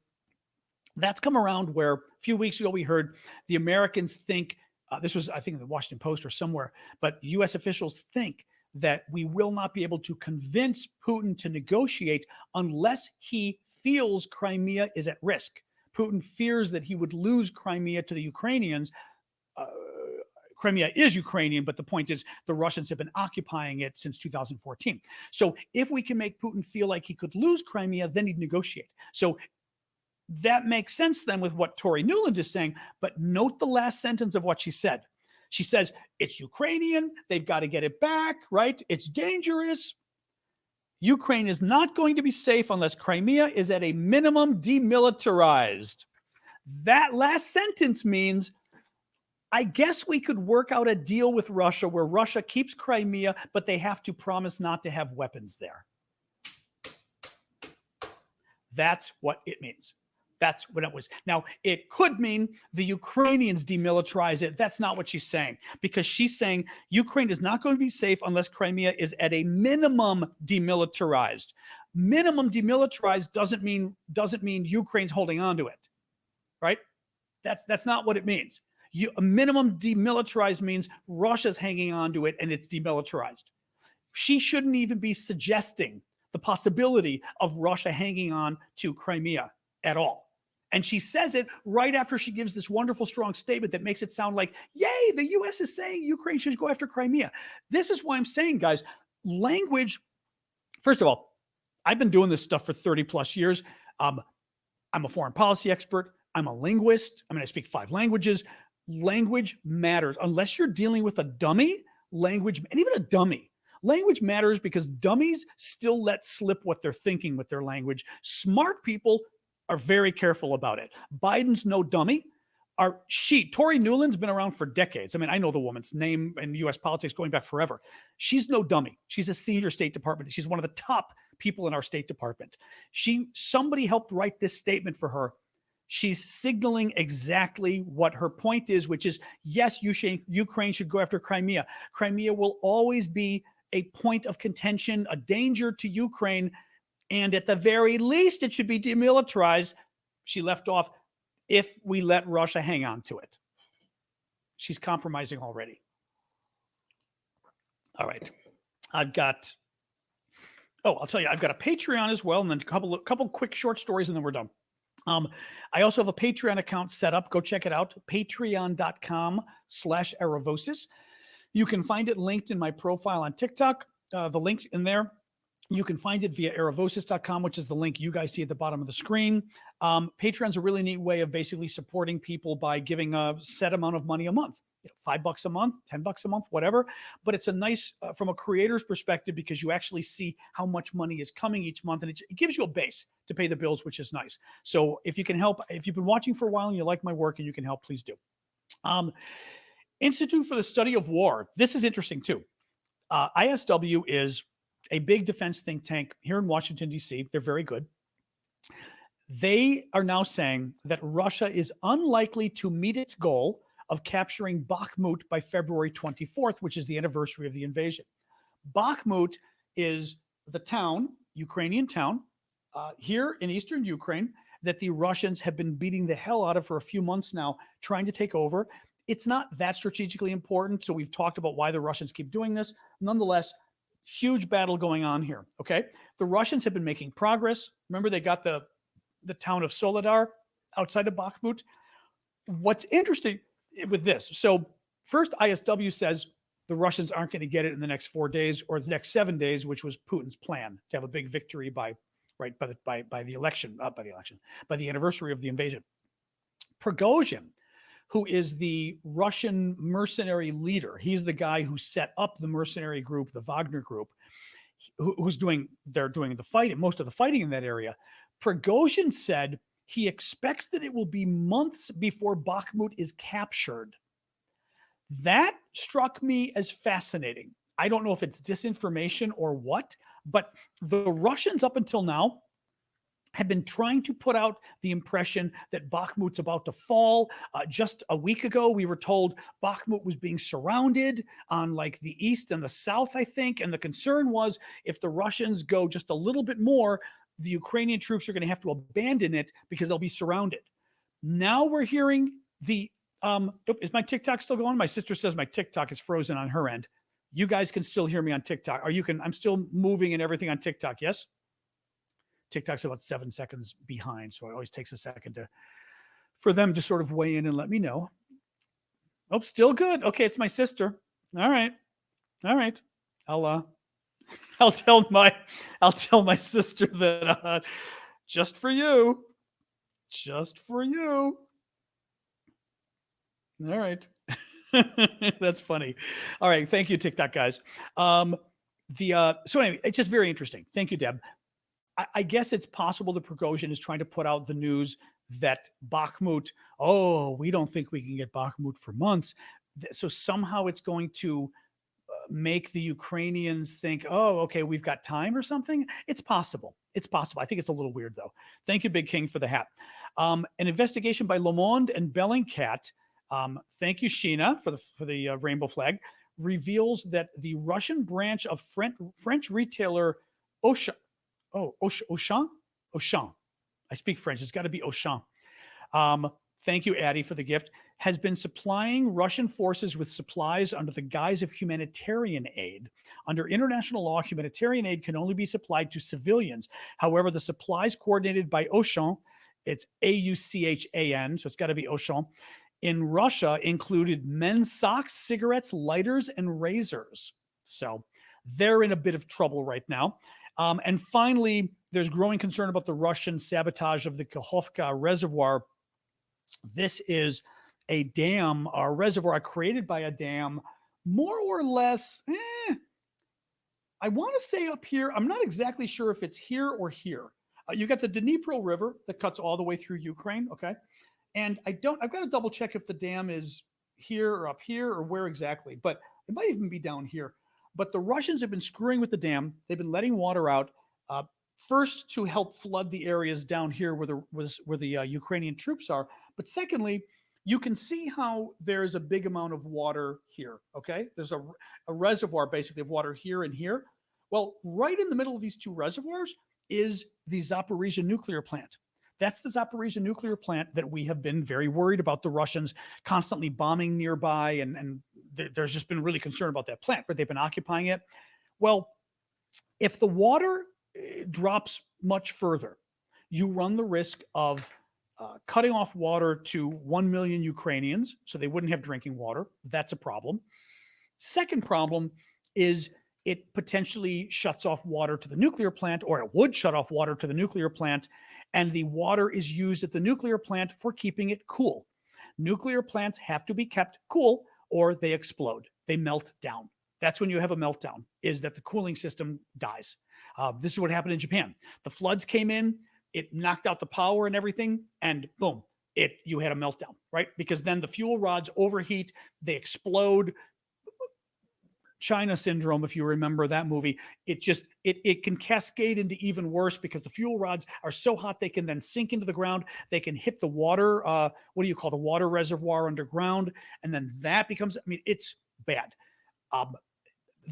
That's come around where a few weeks ago we heard the Americans think, this was, I think, in the Washington Post or somewhere, but U.S. officials think that we will not be able to convince Putin to negotiate unless he feels Crimea is at risk. Putin fears that he would lose Crimea to the Ukrainians. Crimea is Ukrainian, but the point is the Russians have been occupying it since 2014. So if we can make Putin feel like he could lose Crimea, then he'd negotiate. So that makes sense then with what Tori Newland is saying, but note the last sentence of what she said. She says, it's Ukrainian, they've got to get it back, right? It's dangerous. Ukraine is not going to be safe unless Crimea is at a minimum demilitarized. That last sentence means, I guess we could work out a deal with Russia where Russia keeps Crimea, but they have to promise not to have weapons there. That's what it means. That's what it was. Now, it could mean the Ukrainians demilitarize it. That's not what she's saying, because she's saying Ukraine is not going to be safe unless Crimea is at a minimum demilitarized. Minimum demilitarized doesn't mean Ukraine's holding on to it, right? That's not what it means. A minimum demilitarized means Russia's hanging on to it and it's demilitarized. She shouldn't even be suggesting the possibility of Russia hanging on to Crimea at all. And she says it right after she gives this wonderful, strong statement that makes it sound like, yay, the U.S. is saying Ukraine should go after Crimea. This is why I'm saying, guys, language, first of all, I've been doing this stuff for 30 plus years. I'm a foreign policy expert. I'm a linguist. I speak 5 languages. Language matters. Unless you're dealing with a dummy, language, and even a dummy, language matters because dummies still let slip what they're thinking with their language. Smart people are very careful about it. Biden's no dummy. Tori Newland's been around for decades. I know the woman's name in U.S. politics going back forever. She's no dummy. She's a senior State Department. She's one of the top people in our State Department. Somebody helped write this statement for her. She's signaling exactly what her point is, which is, yes, Ukraine should go after Crimea. Crimea will always be a point of contention, a danger to Ukraine, and at the very least, it should be demilitarized. She left off, if we let Russia hang on to it. She's compromising already. All right. I'll tell you, I've got a Patreon as well, and then a couple quick short stories, and then we're done. I also have a Patreon account set up. Go check it out. Patreon.com/Aravosis. You can find it linked in my profile on TikTok. The link in there. You can find it via aravosis.com, which is the link you guys see at the bottom of the screen. Patreon's a really neat way of basically supporting people by giving a set amount of money a month. $5 a month, $10 a month, whatever. But it's a nice, from a creator's perspective, because you actually see how much money is coming each month, and it gives you a base to pay the bills, which is nice. So if you can help, if you've been watching for a while and you like my work and you can help, please do. Institute for the Study of War. This is interesting too. ISW is a big defense think tank here in Washington, D.C. They're very good. They are now saying that Russia is unlikely to meet its goal of capturing Bakhmut by February 24th, which is the anniversary of the invasion. Bakhmut is the town, Ukrainian town, here in eastern Ukraine, that the Russians have been beating the hell out of for a few months now, trying to take over. It's not that strategically important, so we've talked about why the Russians keep doing this. Nonetheless, huge battle going on here, okay? The Russians have been making progress. Remember, they got the town of Soledar outside of Bakhmut. What's interesting with this, so first ISW says the Russians aren't going to get it in the next 4 days or the next 7 days, which was Putin's plan to have a big victory by the election, by the anniversary of the invasion. Prigozhin, who is the Russian mercenary leader, he's the guy who set up the mercenary group, the Wagner group, they're doing the fighting, most of the fighting in that area. Prigozhin said he expects that it will be months before Bakhmut is captured. That struck me as fascinating. I don't know if it's disinformation or what, but the Russians up until now have been trying to put out the impression that Bakhmut's about to fall. Just a week ago, we were told Bakhmut was being surrounded on like the east and the south, I think. And the concern was if the Russians go just a little bit more, the Ukrainian troops are going to have to abandon it because they'll be surrounded. Now we're hearing the, is my TikTok still going? My sister says my TikTok is frozen on her end. You guys can still hear me on TikTok. Or you can, I'm still moving and everything on TikTok, yes? TikTok's about 7 seconds behind, so it always takes a second for them to sort of weigh in and let me know. Oh, still good. Okay, it's my sister. All right. I'll tell my sister that just for you. All right. That's funny. All right, thank you, TikTok guys. So anyway, it's just very interesting. Thank you, Deb. I guess it's possible that Prigozhin is trying to put out the news that Bakhmut, we don't think we can get Bakhmut for months. So somehow it's going to make the Ukrainians think, okay, we've got time or something. It's possible. I think it's a little weird though. Thank you, Big King, for the hat. An investigation by Le Monde and Bellingcat, thank you, Sheena, for the rainbow flag, reveals that the Russian branch of French retailer Auchan. I speak French. It's got to be Auchan. Thank you, Addie, for the gift. Has been supplying Russian forces with supplies under the guise of humanitarian aid. Under international law, humanitarian aid can only be supplied to civilians. However, the supplies coordinated by Auchan, it's Auchan, so it's got to be Auchan, in Russia included men's socks, cigarettes, lighters, and razors. So they're in a bit of trouble right now. And finally, there's growing concern about the Russian sabotage of the Kakhovka reservoir. This is a dam, a reservoir created by a dam, more or less, I want to say up here. I'm not exactly sure if it's here or here. You got the Dnipro River that cuts all the way through Ukraine, okay? And I've got to double check if the dam is here or up here or where exactly, but it might even be down here. But the Russians have been screwing with the dam. They've been letting water out, first to help flood the areas down here where the Ukrainian troops are. But secondly, you can see how there's a big amount of water here, okay? There's a reservoir basically of water here and here. Well, right in the middle of these two reservoirs is the Zaporizhia nuclear plant. That's the Zaporizhia nuclear plant that we have been very worried about the Russians constantly bombing nearby. And there's just been really concerned about that plant, where they've been occupying it. Well, if the water drops much further, you run the risk of cutting off water to 1 million Ukrainians, so they wouldn't have drinking water. That's a problem. Second problem is it potentially shuts off water to the nuclear plant, or it would shut off water to the nuclear plant, and the water is used at the nuclear plant for keeping it cool. Nuclear plants have to be kept cool or they explode. They melt down. That's when you have a meltdown, is that the cooling system dies. This is what happened in Japan. The floods came in, it knocked out the power and everything, and boom, you had a meltdown, right? Because then the fuel rods overheat, they explode. China syndrome, if you remember that movie, it can cascade into even worse because the fuel rods are so hot they can then sink into the ground. They can hit the water, the water reservoir underground, and then that becomes, it's bad.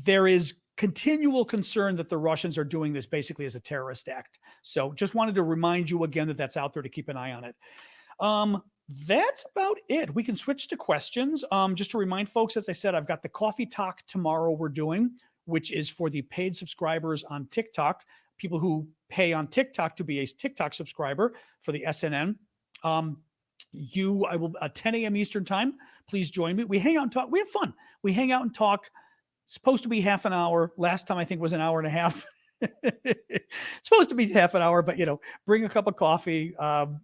There is continual concern that the Russians are doing this basically as a terrorist act. So just wanted to remind you again that that's out there to keep an eye on it. That's about it. We can switch to questions. Just to remind folks, as I said, I've got the coffee talk tomorrow we're doing, which is for the paid subscribers on TikTok, people who pay on TikTok to be a TikTok subscriber for the SNN. I will at 10 a.m. Eastern time. Please join me. We hang out and talk. We have fun. We hang out and talk. It's supposed to be half an hour. Last time I think was an hour and a half. It's supposed to be half an hour, but bring a cup of coffee.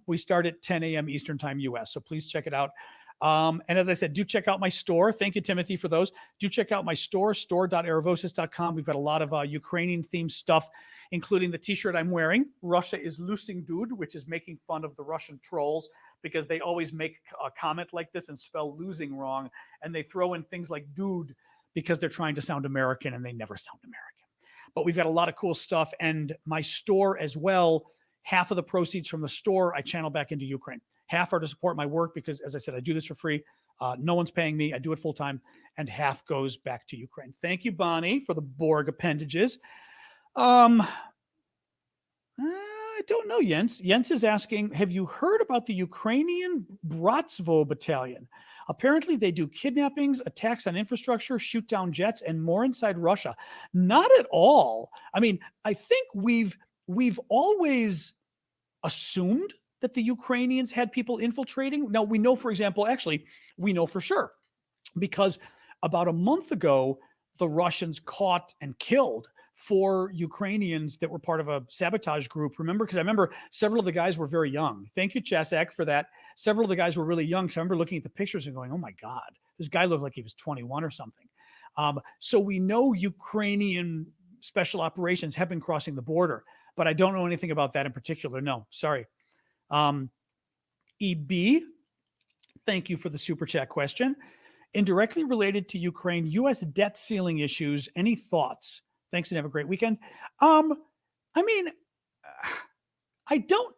We start at 10 a.m. Eastern time US. So please check it out. And as I said, do check out my store. Thank you, Timothy, for those. Do check out my store, store.aravosis.com. We've got a lot of Ukrainian themed stuff, including the t-shirt I'm wearing. Russia is losing dude, which is making fun of the Russian trolls because they always make a comment like this and spell losing wrong. And they throw in things like dude because they're trying to sound American and they never sound American. But we've got a lot of cool stuff. And my store as well half of the proceeds from the store I channel back into Ukraine. Half are to support my work because, as I said, I do this for free. No one's paying me. I do it full time, and half goes back to Ukraine. Thank you, Bonnie, for the Borg appendages. I don't know, Jens. Jens is asking, have you heard about the Ukrainian Bratstvo Battalion? Apparently, they do kidnappings, attacks on infrastructure, shoot down jets, and more inside Russia. Not at all. I mean, I think we've always assumed that the Ukrainians had people infiltrating. Now, we know, for example, actually, we know for sure, because about a month ago, the Russians caught and killed 4 Ukrainians that were part of a sabotage group. Remember? Because I remember several of the guys were very young. Thank you, Chasak, for that. Several of the guys were really young. So I remember looking at the pictures and going, oh my God, this guy looked like he was 21 or something. So we know Ukrainian special operations have been crossing the border, but I don't know anything about that in particular. No, sorry. EB, thank you for the super chat question. Indirectly related to Ukraine, U.S. debt ceiling issues. Any thoughts? Thanks and have a great weekend. I mean, I don't.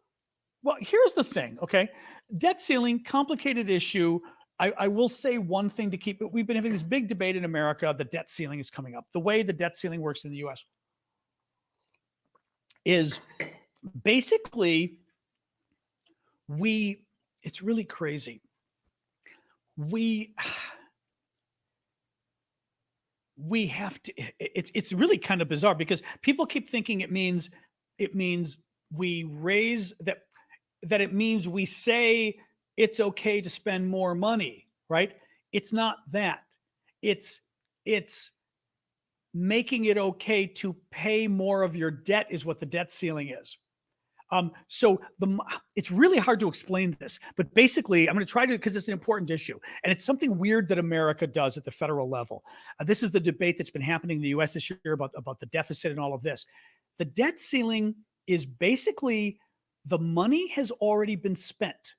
Well, here's the thing, okay? Debt ceiling, complicated issue. I will say one thing to keep. We've been having this big debate in America. The debt ceiling is coming up. The way the debt ceiling works in the U.S. is basically it's really crazy. We have to, it's really kind of bizarre because people keep thinking it means we raise that it means we say it's okay to spend more money, right? It's not that. It's making it okay to pay more of your debt is what the debt ceiling is. So it's really hard to explain this, but basically I'm going to try to, because it's an important issue and it's something weird that America does at the federal level. This is the debate that's been happening in the US this year about the deficit and all of this. The debt ceiling is basically the money has already been spent.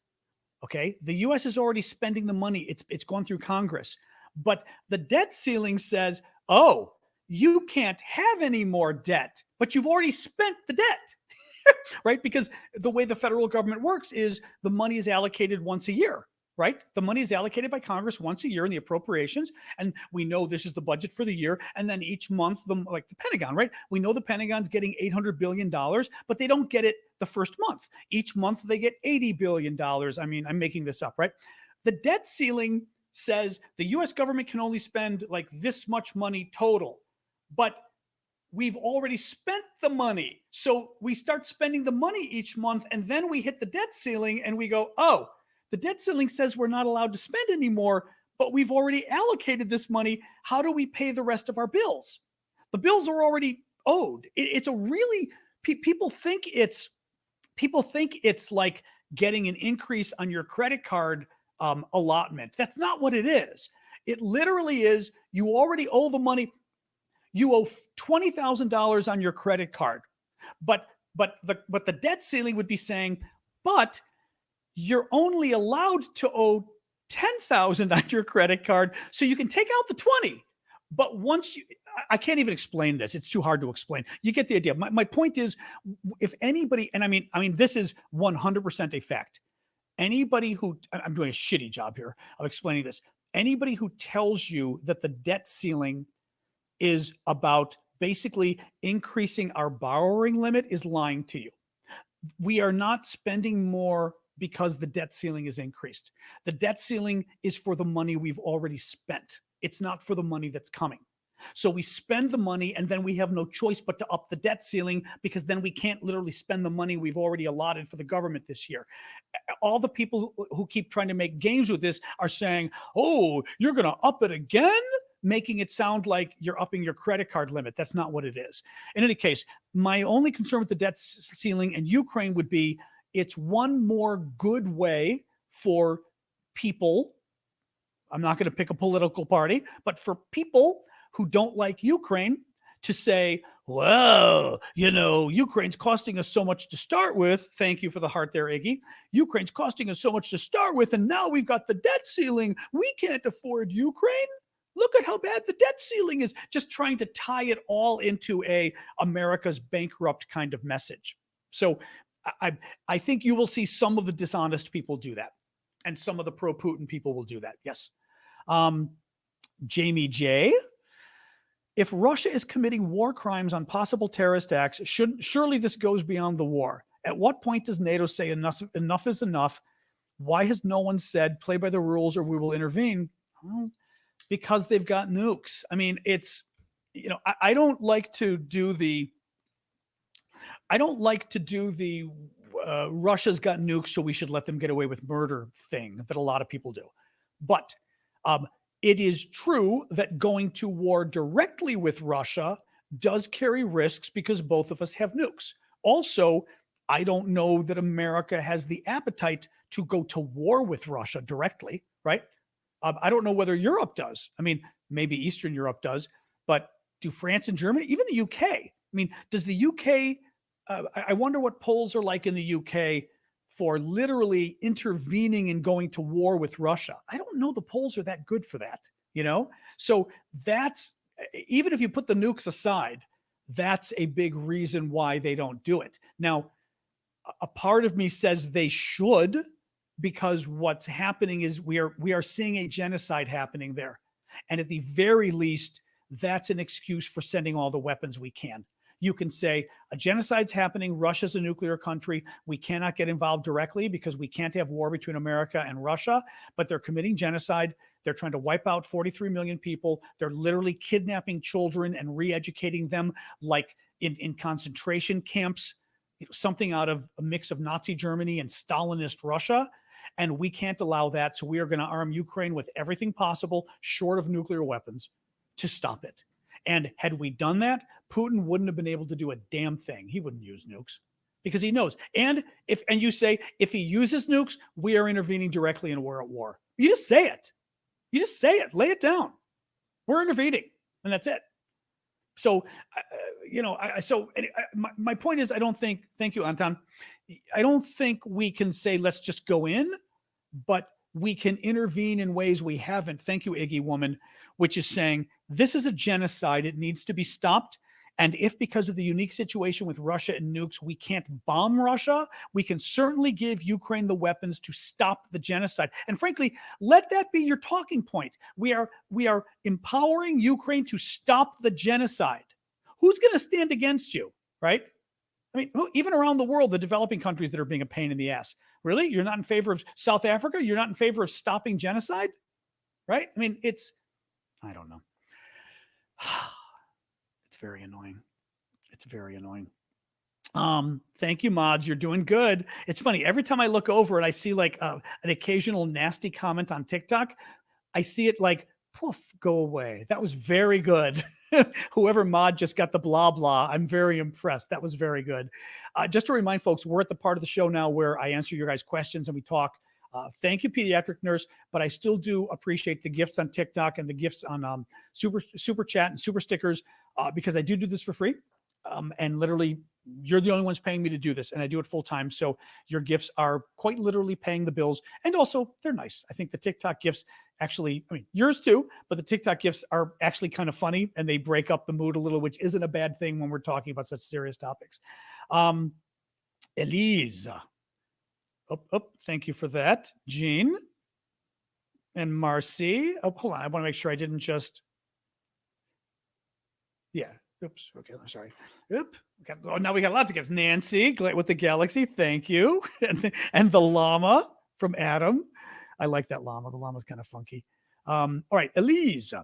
Okay. The US is already spending the money. It's gone through Congress, but the debt ceiling says, oh, you can't have any more debt, but you've already spent the debt. Right? Because the way the federal government works is the money is allocated once a year, right? The money is allocated by Congress once a year in the appropriations. And we know this is the budget for the year. And then each month, like the Pentagon, right? We know the Pentagon's getting $800 billion, but they don't get it the first month. Each month they get $80 billion. I mean, I'm making this up, right? The debt ceiling says the US government can only spend like this much money total, but we've already spent the money. So we start spending the money each month and then we hit the debt ceiling and we go, oh, the debt ceiling says we're not allowed to spend anymore, but we've already allocated this money. How do we pay the rest of our bills? The bills are already owed. It's a really, people think it's like getting an increase on your credit card allotment. That's not what it is. It literally is you already owe the money. You owe $20,000 on your credit card, but the debt ceiling would be saying, but you're only allowed to owe $10,000 on your credit card, so you can take out the 20. But once I can't even explain this; it's too hard to explain. You get the idea. My point is, if anybody, and I mean, this is 100% a fact. Anybody who I'm doing a shitty job here of explaining this. Anybody who tells you that the debt ceiling is about basically increasing our borrowing limit is lying to you. We are not spending more because the debt ceiling is increased. The debt ceiling is for the money we've already spent. It's not for the money that's coming. So we spend the money and then we have no choice but to up the debt ceiling because then we can't literally spend the money we've already allotted for the government this year. All the people who keep trying to make games with this are saying, oh, you're going to up it again? Making it sound like you're upping your credit card limit. That's not what it is. In any case, my only concern with the debt ceiling and Ukraine would be it's one more good way for people. I'm not going to pick a political party, but for people who don't like Ukraine to say, well, Ukraine's costing us so much to start with. Thank you for the heart there, Iggy. Ukraine's costing us so much to start with, and now we've got the debt ceiling. We can't afford Ukraine. Look at how bad the debt ceiling is. Just trying to tie it all into America's bankrupt kind of message. So I think you will see some of the dishonest people do that, and some of the pro-Putin people will do that. Yes. Jamie J. If Russia is committing war crimes on possible terrorist acts, surely this goes beyond the war. At what point does NATO say enough is enough? Why has no one said play by the rules or we will intervene? Well, because they've got nukes. I mean, it's, I don't like to do the Russia's got nukes, so we should let them get away with murder thing that a lot of people do. But it is true that going to war directly with Russia does carry risks because both of us have nukes. Also, I don't know that America has the appetite to go to war with Russia directly, right? I don't know whether Europe does. I mean, maybe Eastern Europe does, but do France and Germany, even the UK? I mean, does the UK, I wonder what polls are like in the UK for literally intervening and going to war with Russia. I don't know the polls are that good for that, So that's, even if you put the nukes aside, that's a big reason why they don't do it. Now, a part of me says they should, because what's happening is we are seeing a genocide happening there. And at the very least, that's an excuse for sending all the weapons we can. You can say a genocide's happening. Russia's a nuclear country. We cannot get involved directly because we can't have war between America and Russia, but they're committing genocide. They're trying to wipe out 43 million people. They're literally kidnapping children and re-educating them like in concentration camps, something out of a mix of Nazi Germany and Stalinist Russia. And we can't allow that. So we are going to arm Ukraine with everything possible short of nuclear weapons to stop it. And had we done that, Putin wouldn't have been able to do a damn thing. He wouldn't use nukes because he knows. And you say, if he uses nukes, we are intervening directly and we're at war. You just say it. You just say it. Lay it down. We're intervening, and that's it. So, my point is, I don't think, thank you, Anton. I don't think we can say, let's just go in, but we can intervene in ways we haven't. Thank you, Iggy Woman, which is saying this is a genocide. It needs to be stopped. And if because of the unique situation with Russia and nukes, we can't bomb Russia, we can certainly give Ukraine the weapons to stop the genocide. And frankly, let that be your talking point. We are empowering Ukraine to stop the genocide. Who's going to stand against you, right? I mean, even around the world, the developing countries that are being a pain in the ass. Really? You're not in favor of South Africa? You're not in favor of stopping genocide? Right? I mean, I don't know. It's very annoying. It's very annoying. Thank you, mods. You're doing good. It's funny. Every time I look over and I see like an occasional nasty comment on TikTok, I see it like, poof, go away. That was very good. Whoever mod just got the blah, blah. I'm very impressed. That was very good. Just to remind folks, we're at the part of the show now where I answer your guys' questions and we talk. Thank you, Pediatric Nurse, but I still do appreciate the gifts on TikTok and the gifts on super chat and super stickers because I do this for free. And literally, you're the only ones paying me to do this, and I do it full time. So your gifts are quite literally paying the bills, and also they're nice. I think the TikTok gifts actually, I mean, yours too, but the TikTok gifts are actually kind of funny, and they break up the mood a little, which isn't a bad thing when we're talking about such serious topics. Elise. Thank you for that. Jean and Marcy. Oh, hold on. I want to make sure I didn't just. Yeah. Oops. Okay. I'm sorry. Oop. Okay. Oh, now we got lots of gifts. Nancy with the galaxy. Thank you. And the llama from Adam. I like that llama. The llama's kind of funky. All right. Elise.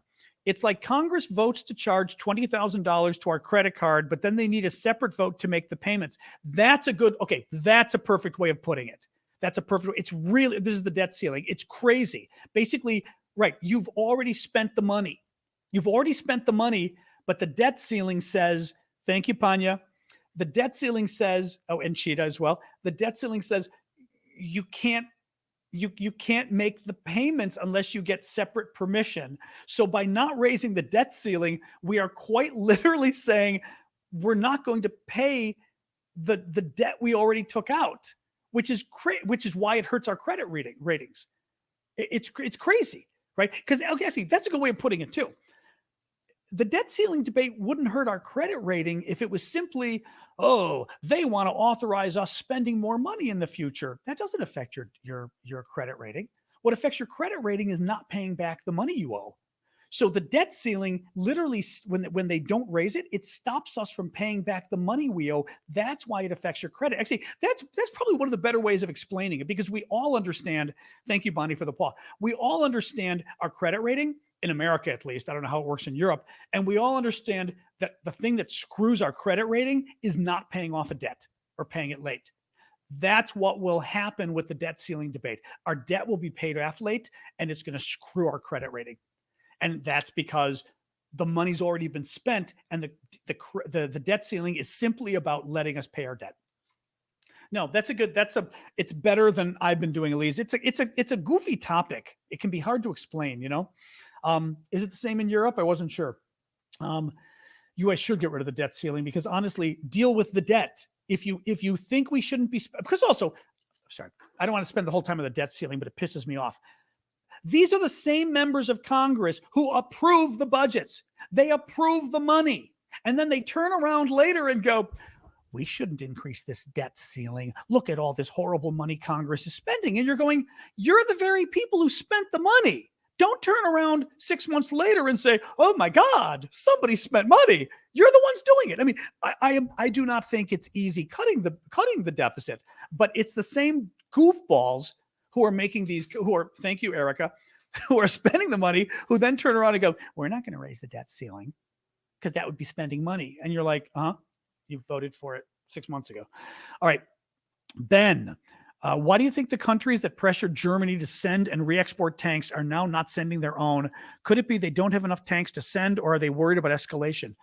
It's like Congress votes to charge $20,000 to our credit card, but then they need a separate vote to make the payments. That's a perfect way of putting it. It's really, this is the debt ceiling. It's crazy. Basically, right. You've already spent the money. But the debt ceiling says, thank you, Panya. The debt ceiling says, and Cheetah as well. The debt ceiling says you can't make the payments unless you get separate permission. So by not raising the debt ceiling, we are quite literally saying we're not going to pay the debt we already took out, which is why it hurts our credit ratings. It's crazy, right? Because actually, that's a good way of putting it too. the debt ceiling debate wouldn't hurt our credit rating if it was simply, oh, they want to authorize us spending more money in the future. That doesn't affect your credit rating. What affects your credit rating is not paying back the money you owe. So the debt ceiling literally, when they don't raise it, it stops us from paying back the money we owe. That's why it affects your credit. Actually, that's probably one of the better ways of explaining it, because we all understand. Thank you, Bonnie, for the applause. We all understand our credit rating in America, at least. I don't know how it works in Europe. And we all understand that the thing that screws our credit rating is not paying off a debt or paying it late. That's what will happen with the debt ceiling debate. Our debt will be paid off late, and it's going to screw our credit rating. And that's because the money's already been spent, and the debt ceiling is simply about letting us pay our debt. No, it's better than I've been doing, Elise. It's a goofy topic. It can be hard to explain, Is it the same in Europe? I wasn't sure. You guys should get rid of the debt ceiling, because honestly, deal with the debt. If you think we shouldn't be, because also, sorry, I don't want to spend the whole time on the debt ceiling, but it pisses me off. These are the same members of Congress who approve the budgets. They approve the money. And then they turn around later and go, we shouldn't increase this debt ceiling. Look at all this horrible money Congress is spending. And you're going, you're the very people who spent the money. Don't turn around 6 months later and say, oh my God, somebody spent money. You're the ones doing it. I mean, I do not think it's easy cutting the deficit, but it's the same goofballs who are making these, thank you, Erica, who are spending the money, who then turn around and go, we're not going to raise the debt ceiling because that would be spending money. And you're like, you voted for it 6 months ago. All right, Ben, why do you think the countries that pressured Germany to send and re-export tanks are now not sending their own? Could it be they don't have enough tanks to send, or are they worried about escalation?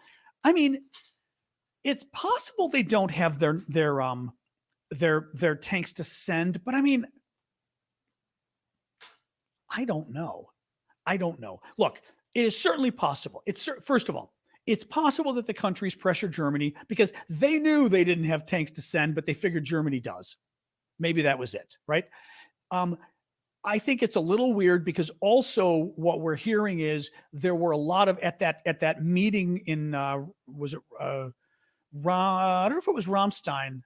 I mean, it's possible they don't have their tanks to send, but I mean, I don't know. Look, it is certainly possible. First of all, it's possible that the countries pressured Germany because they knew they didn't have tanks to send, but they figured Germany does. Maybe that was it, right? I think it's a little weird because also what we're hearing is there were a lot of at that meeting in I don't know if it was Ramstein.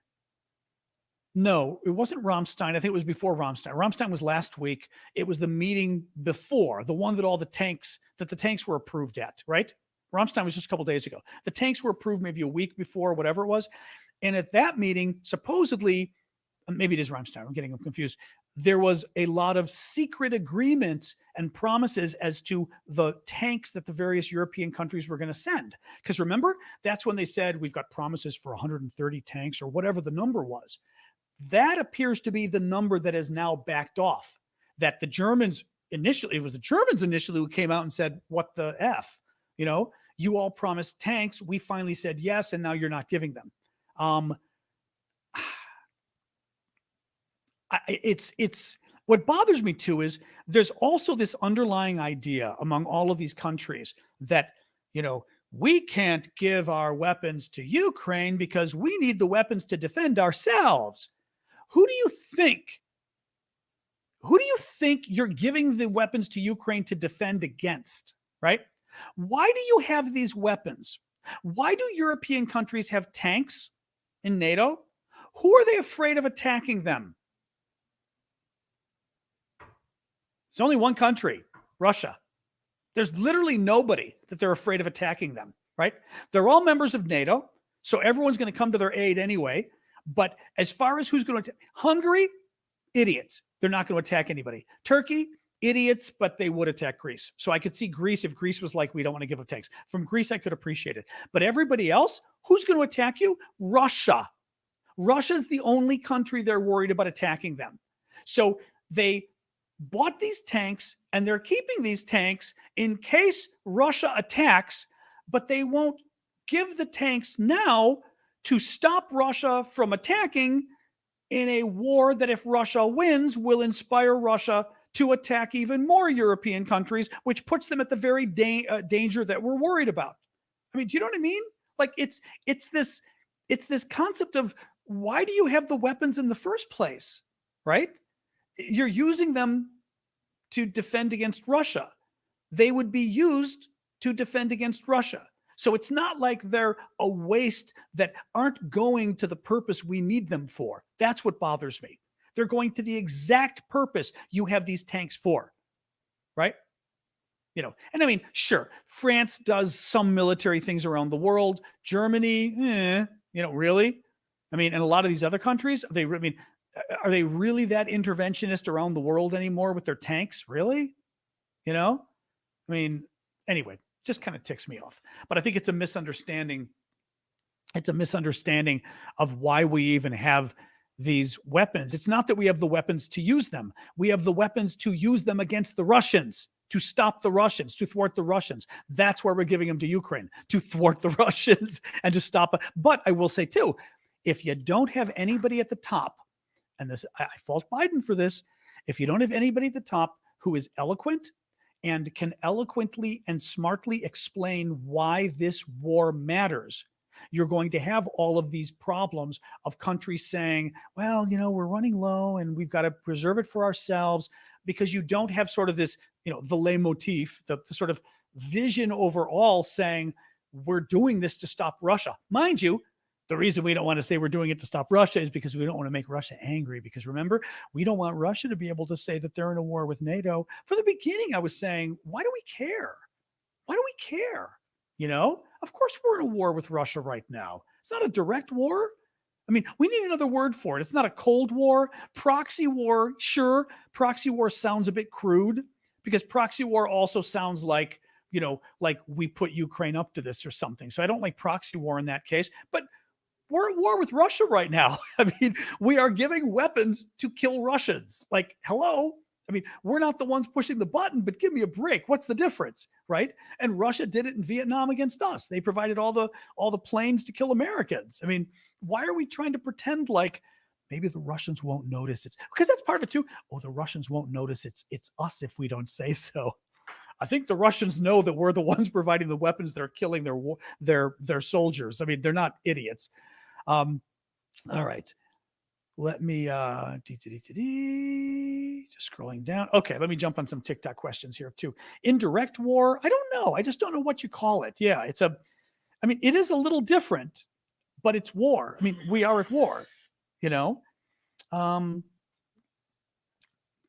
No, it wasn't Ramstein. I think it was before Ramstein. Ramstein was last week. It was the meeting before, the one that the tanks were approved at, right? Ramstein was just a couple days ago. The tanks were approved maybe a week before, whatever it was. And at that meeting, supposedly, maybe it is Ramstein, I'm getting them confused, there was a lot of secret agreements and promises as to the tanks that the various European countries were going to send. Because remember, that's when they said, we've got promises for 130 tanks or whatever the number was. That appears to be the number that has now backed off. That the Germans initially who came out and said, what the F? You all promised tanks. We finally said yes, and now you're not giving them. It's what bothers me too is there's also this underlying idea among all of these countries that, we can't give our weapons to Ukraine because we need the weapons to defend ourselves. Who do you think you're giving the weapons to Ukraine to defend against, right? Why do you have these weapons? Why do European countries have tanks in NATO? Who are they afraid of attacking them? There's only one country, Russia. There's literally nobody that they're afraid of attacking them, right? They're all members of NATO, so everyone's going to come to their aid anyway. But as far as who's going to attack, Hungary, idiots. They're not going to attack anybody. Turkey, idiots, but they would attack Greece. So I could see Greece, if Greece was like, we don't want to give up tanks. From Greece, I could appreciate it. But everybody else, who's going to attack you? Russia. Russia's the only country they're worried about attacking them. So they bought these tanks, and they're keeping these tanks in case Russia attacks, but they won't give the tanks now to stop Russia from attacking in a war that, if Russia wins, will inspire Russia to attack even more European countries, which puts them at the very danger that we're worried about. I mean, do you know what I mean? Like it's this concept of, why do you have the weapons in the first place, right? You're using them to defend against Russia. They would be used to defend against Russia. So it's not like they're a waste that aren't going to the purpose we need them for. That's what bothers me. They're going to the exact purpose you have these tanks for, right? And I mean, sure, France does some military things around the world. Germany, really? I mean, and a lot of these other countries, are they really that interventionist around the world anymore with their tanks? Really? I mean, anyway, just kind of ticks me off. But I think it's a misunderstanding. It's a misunderstanding of why we even have these weapons. It's not that we have the weapons to use them. We have the weapons to use them against the Russians, to stop the Russians, to thwart the Russians. That's why we're giving them to Ukraine, to thwart the Russians and to stop. But I will say too, if you don't have anybody at the top, and this, I fault Biden for this, if you don't have anybody at the top who is eloquent and can eloquently and smartly explain why this war matters, you're going to have all of these problems of countries saying, well, we're running low and we've got to preserve it for ourselves, because you don't have sort of this, the leitmotif, the sort of vision overall saying we're doing this to stop Russia. Mind you, the reason we don't want to say we're doing it to stop Russia is because we don't want to make Russia angry. Because remember, we don't want Russia to be able to say that they're in a war with NATO. From the beginning, I was saying, why do we care? Why do we care? Of course we're in a war with Russia right now. It's not a direct war. I mean, we need another word for it. It's not a cold war. Proxy war, sure. Proxy war sounds a bit crude, because proxy war also sounds like, like we put Ukraine up to this or something. So I don't like proxy war in that case. But we're at war with Russia right now. I mean, we are giving weapons to kill Russians. Like, hello? I mean, we're not the ones pushing the button, but give me a break. What's the difference, right? And Russia did it in Vietnam against us. They provided all the planes to kill Americans. I mean, why are we trying to pretend like maybe the Russians won't notice it? Because that's part of it too. Oh, the Russians won't notice it's us if we don't say so. I think the Russians know that we're the ones providing the weapons that are killing their soldiers. I mean, they're not idiots. All right. Let me just scrolling down. Okay, let me jump on some TikTok questions here too. Indirect war, I don't know. I just don't know what you call it. Yeah, it is a little different, but it's war. I mean, we are at war, Come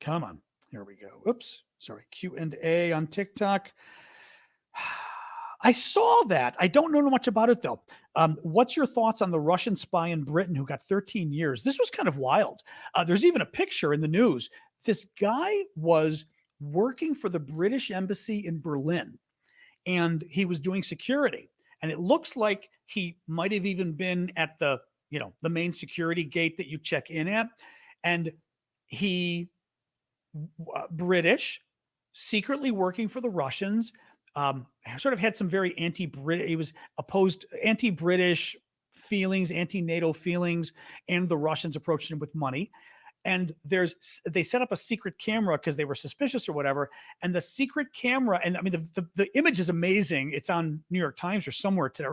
on. Here we go. Oops. Sorry. Q&A on TikTok. I saw that. I don't know much about it, though. What's your thoughts on the Russian spy in Britain who got 13 years? This was kind of wild. There's even a picture in the news. This guy was working for the British embassy in Berlin, and he was doing security. And it looks like he might have even been at the main security gate that you check in at. And he, British, secretly working for the Russians, sort of had some very anti-British, he was opposed anti-British feelings, anti-NATO feelings, and the Russians approached him with money. And they set up a secret camera because they were suspicious or whatever. And the secret camera, and I mean, the image is amazing. It's on New York Times or somewhere today.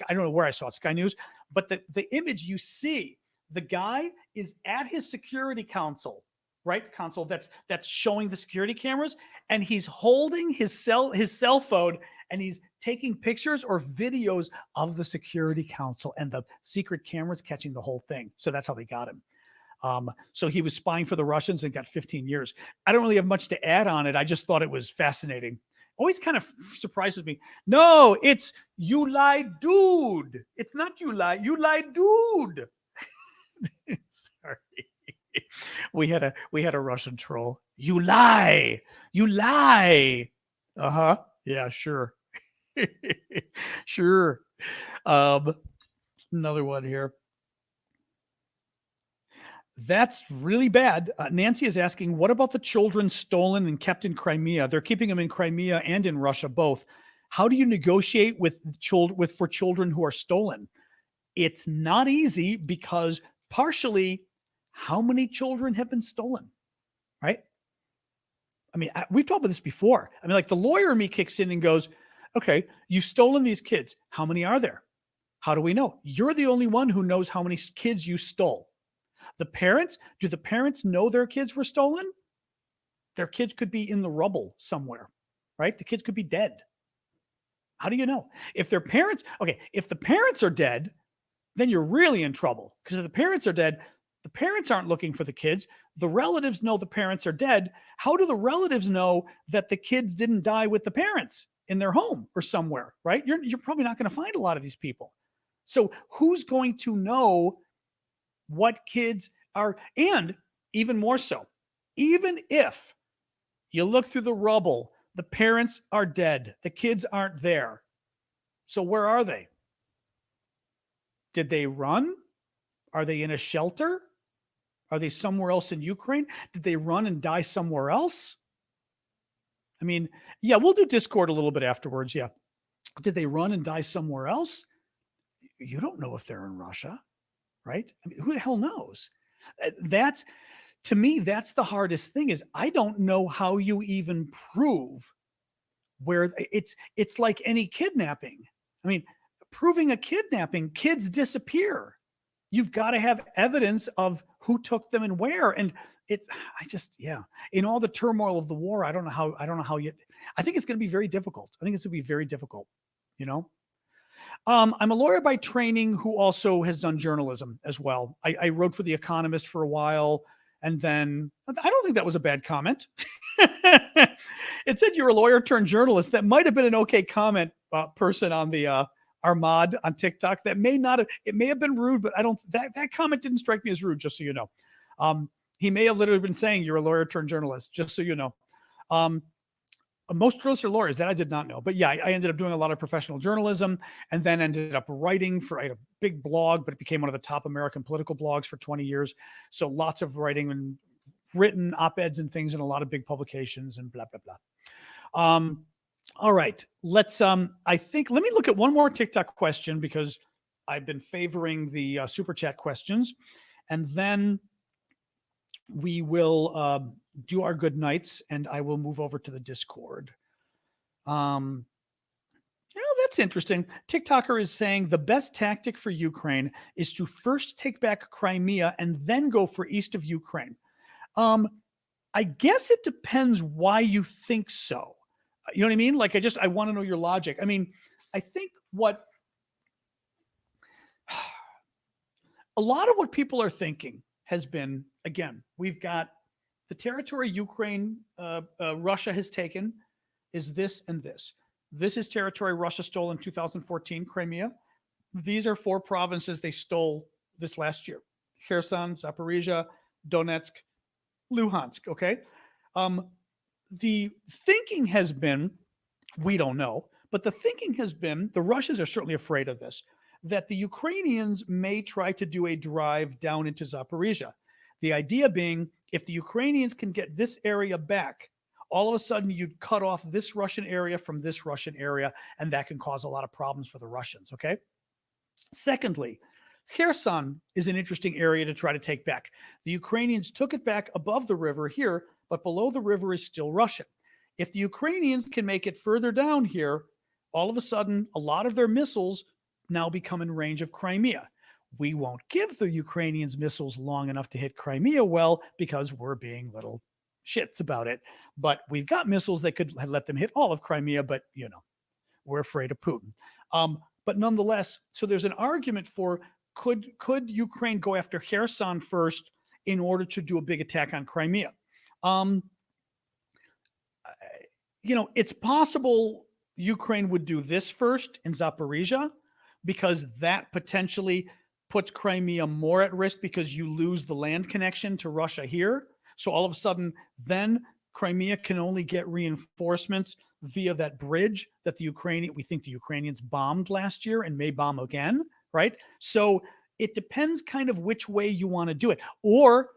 I don't know where I saw it, Sky News. But the image you see, the guy is at his security console, right? Console that's showing the security cameras, and he's holding his cell phone, and he's taking pictures or videos of the security console, and the secret cameras catching the whole thing. So that's how they got him. So he was spying for the Russians and got 15 years. I don't really have much to add on it. I just thought it was fascinating. Always kind of surprises me. No, it's you lie, dude. It's not you lie, dude. Sorry. We had a Russian troll. You lie. Uh-huh. Yeah, sure. Sure. Another one here. That's really bad. Nancy is asking, what about the children stolen and kept in Crimea? They're keeping them in Crimea and in Russia both. How do you negotiate for children who are stolen? It's not easy, because partially, how many children have been stolen, right? I mean, we've talked about this before. I mean, like, the lawyer in me kicks in and goes, okay, you've stolen these kids. How many are there? How do we know? You're the only one who knows how many kids you stole. The parents, do the parents know their kids were stolen? Their kids could be in the rubble somewhere, right? The kids could be dead. How do you know? If their parents, okay, if the parents are dead, then you're really in trouble. Because if the parents are dead, the parents aren't looking for the kids. The relatives know the parents are dead. How do the relatives know that the kids didn't die with the parents in their home or somewhere, right? You're probably not going to find a lot of these people. So who's going to know what kids are? And even more so, even if you look through the rubble, the parents are dead, the kids aren't there. So where are they? Did they run? Are they in a shelter? Are they somewhere else in Ukraine? Did they run and die somewhere else? I mean, yeah, we'll do Discord a little bit afterwards. Yeah. Did they run and die somewhere else? You don't know if they're in Russia, right? I mean, who the hell knows? That's, to me, that's the hardest thing is I don't know how you even prove where it's like any kidnapping. I mean, proving a kidnapping, kids disappear. You've got to have evidence of who took them and where. And yeah, in all the turmoil of the war, I don't know how I think it's going to be very difficult. I think it's going to be very difficult, you know? I'm a lawyer by training who also has done journalism as well. I wrote for The Economist for a while. And then I don't think that was a bad comment. It said you're a lawyer turned journalist. That might have been an okay comment, person on the, Armad on TikTok. That may not have, it may have been rude, but that comment didn't strike me as rude, just so you know. He may have literally been saying you're a lawyer turned journalist, just so you know. Most journalists are lawyers. That I did not know. But yeah, I ended up doing a lot of professional journalism and then ended up writing I had a big blog, but it became one of the top American political blogs for 20 years. So lots of writing and written op-eds and things in a lot of big publications and blah, blah, blah. All right, let's, let me look at one more TikTok question because I've been favoring the super chat questions, and then we will do our good nights and I will move over to the Discord. Yeah, that's interesting. TikToker is saying the best tactic for Ukraine is to first take back Crimea and then go for east of Ukraine. I guess it depends why you think so. You know what I mean? Like, I want to know your logic. I mean, I think a lot of what people are thinking has been, again, we've got the territory Russia has taken is this and this. This is territory Russia stole in 2014, Crimea. These are 4 provinces they stole this last year: Kherson, Zaporizhia, Donetsk, Luhansk. Okay. The thinking has been, we don't know, but the thinking has been, the Russians are certainly afraid of this, that the Ukrainians may try to do a drive down into Zaporizhia. The idea being, if the Ukrainians can get this area back, all of a sudden you'd cut off this Russian area from this Russian area, and that can cause a lot of problems for the Russians, okay? Secondly, Kherson is an interesting area to try to take back. The Ukrainians took it back above the river here, but below the river is still Russian. If the Ukrainians can make it further down here, all of a sudden, a lot of their missiles now become in range of Crimea. We won't give the Ukrainians missiles long enough to hit Crimea well because we're being little shits about it. But we've got missiles that could let them hit all of Crimea, but, you know, we're afraid of Putin. But nonetheless, so there's an argument for could Ukraine go after Kherson first in order to do a big attack on Crimea? You know, it's possible Ukraine would do this first in Zaporizhia because that potentially puts Crimea more at risk because you lose the land connection to Russia here. So all of a sudden, then Crimea can only get reinforcements via that bridge that we think the Ukrainians bombed last year and may bomb again, right? So it depends kind of which way you want to do it. Or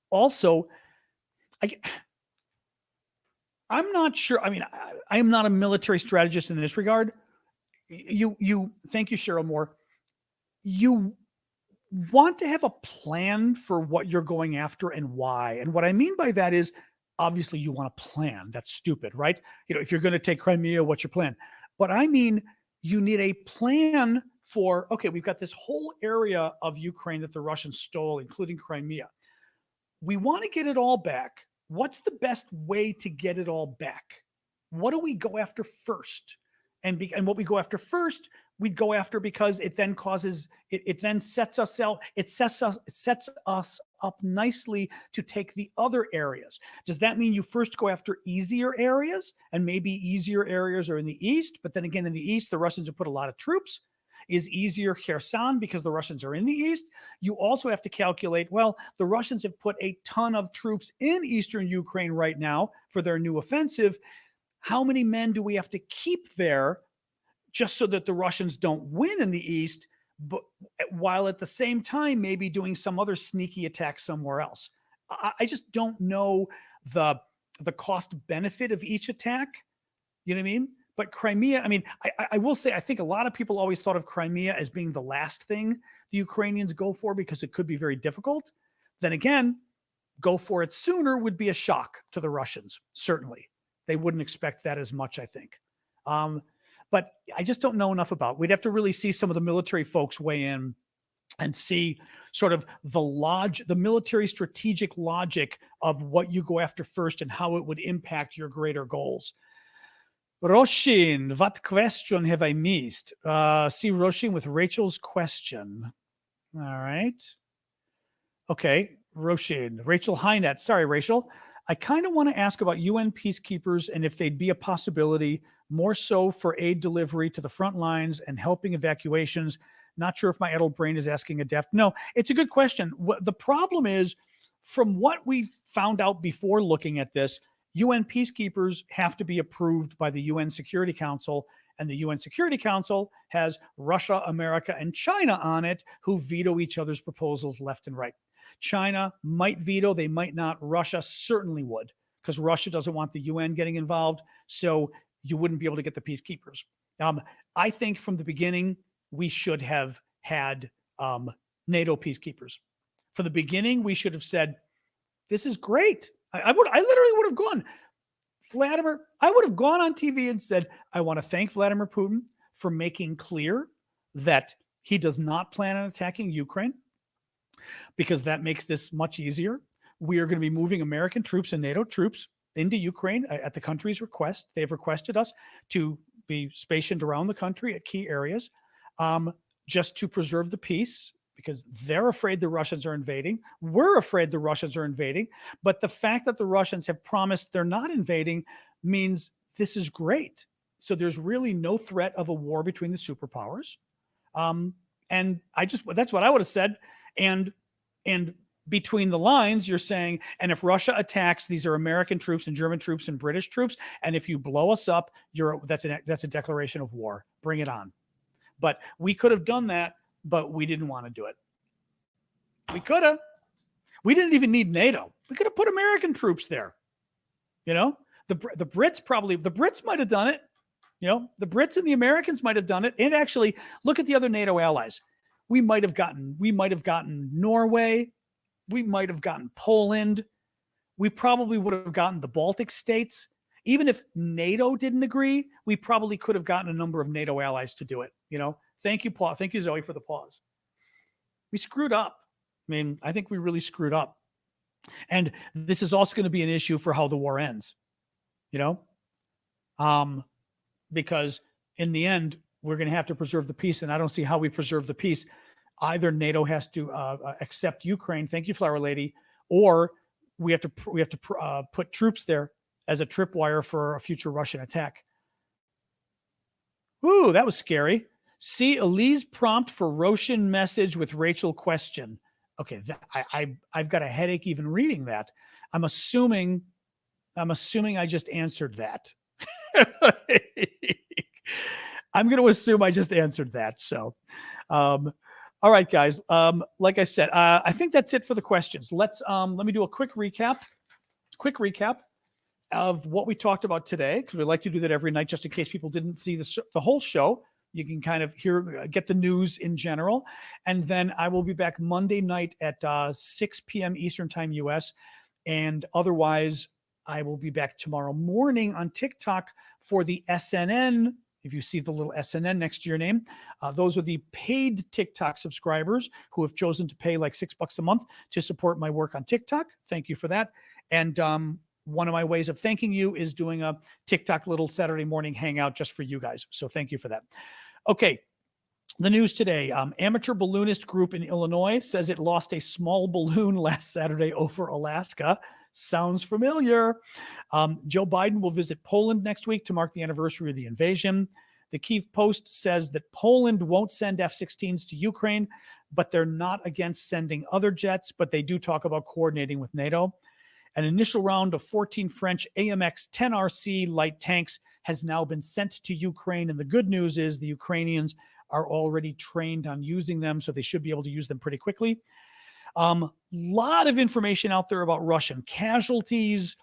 also, I'm not sure. I mean, I am not a military strategist in this regard. Thank you, Cheryl Moore. You want to have a plan for what you're going after and why. And what I mean by that is, obviously you want a plan. That's stupid, right? You know, if you're going to take Crimea, what's your plan? But I mean, you need a plan for, okay, we've got this whole area of Ukraine that the Russians stole, including Crimea. We want to get it all back. What's the best way to get it all back? What do we go after first? And what we go after first, we go after because it then causes it then sets us out. It sets us up nicely to take the other areas. Does that mean you first go after easier areas, and maybe easier areas are in the east? But then again, in the east, the Russians have put a lot of troops. Is easier Kherson because the Russians are in the east? You also have to calculate, well, the Russians have put a ton of troops in eastern Ukraine right now for their new offensive. How many men do we have to keep there just so that the Russians don't win in the east, but while at the same time maybe doing some other sneaky attack somewhere else? I just don't know the cost benefit of each attack. You know what I mean? But Crimea, I mean, I will say, I think a lot of people always thought of Crimea as being the last thing the Ukrainians go for because it could be very difficult. Then again, go for it sooner would be a shock to the Russians, certainly. They wouldn't expect that as much, I think. But I just don't know enough about it. We'd have to really see some of the military folks weigh in and see sort of the military strategic logic of what you go after first and how it would impact your greater goals. Roshin, what question have I missed? See Roshin with Rachel's question. All right. Okay, Roshin. Rachel Hynet. Sorry, Rachel. I kind of want to ask about UN peacekeepers and if they'd be a possibility, more so for aid delivery to the front lines and helping evacuations. Not sure if my adult brain is asking a deft. No, it's a good question. The problem is, from what we found out before looking at this, UN peacekeepers have to be approved by the UN Security Council, and the UN Security Council has Russia, America, and China on it, who veto each other's proposals left and right. China might veto, they might not. Russia certainly would, because Russia doesn't want the UN getting involved, so you wouldn't be able to get the peacekeepers. I think from the beginning, we should have had NATO peacekeepers. From the beginning, we should have said, this is great. I literally would have gone, Vladimir, I would have gone on TV and said, I want to thank Vladimir Putin for making clear that he does not plan on attacking Ukraine, because that makes this much easier. We are going to be moving American troops and NATO troops into Ukraine at the country's request. They've requested us to be stationed around the country at key areas, just to preserve the peace, because they're afraid the Russians are invading. We're afraid the Russians are invading. But the fact that the Russians have promised they're not invading means this is great. So there's really no threat of a war between the superpowers. And that's what I would have said. And between the lines, you're saying, and if Russia attacks, these are American troops and German troops and British troops. And if you blow us up, that's a declaration of war. Bring it on. But we could have done that, but we didn't want to do it. We could have. We didn't even need NATO. We could have put American troops there. You know, the Brits might have done it. You know, the Brits and the Americans might have done it. And actually, look at the other NATO allies. We might have gotten Norway. We might have gotten Poland. We probably would have gotten the Baltic states. Even if NATO didn't agree, we probably could have gotten a number of NATO allies to do it. You know, thank you, Paul. Thank you, Zoe, for the pause. We screwed up. I mean, I think we really screwed up. And this is also going to be an issue for how the war ends, you know, because in the end, we're going to have to preserve the peace. And I don't see how we preserve the peace. Either NATO has to accept Ukraine. Thank you, Flower Lady. Or we have to put troops there as a tripwire for a future Russian attack. Ooh, that was scary. See Elise prompt for Roshan message with Rachel question. Okay, I've got a headache even reading that. I'm assuming I just answered that. I'm going to assume I just answered that. So, all right, guys. Like I said, I think that's it for the questions. Let me do a quick recap of what we talked about today, because we like to do that every night, just in case people didn't see the whole show. You can kind of get the news in general. And then I will be back Monday night at 6 p.m. Eastern time US. And otherwise, I will be back tomorrow morning on TikTok for the SNN. If you see the little SNN next to your name, those are the paid TikTok subscribers who have chosen to pay like $6 a month to support my work on TikTok. Thank you for that. And one of my ways of thanking you is doing a TikTok little Saturday morning hangout just for you guys. So thank you for that. Okay. The news today, amateur balloonist group in Illinois says it lost a small balloon last Saturday over Alaska. Sounds familiar. Joe Biden will visit Poland next week to mark the anniversary of the invasion. The Kyiv Post says that Poland won't send F-16s to Ukraine, but they're not against sending other jets, but they do talk about coordinating with NATO. An initial round of 14 French AMX-10RC light tanks has now been sent to Ukraine, and the good news is the Ukrainians are already trained on using them, so they should be able to use them pretty quickly. Lot of information out there about Russian casualties.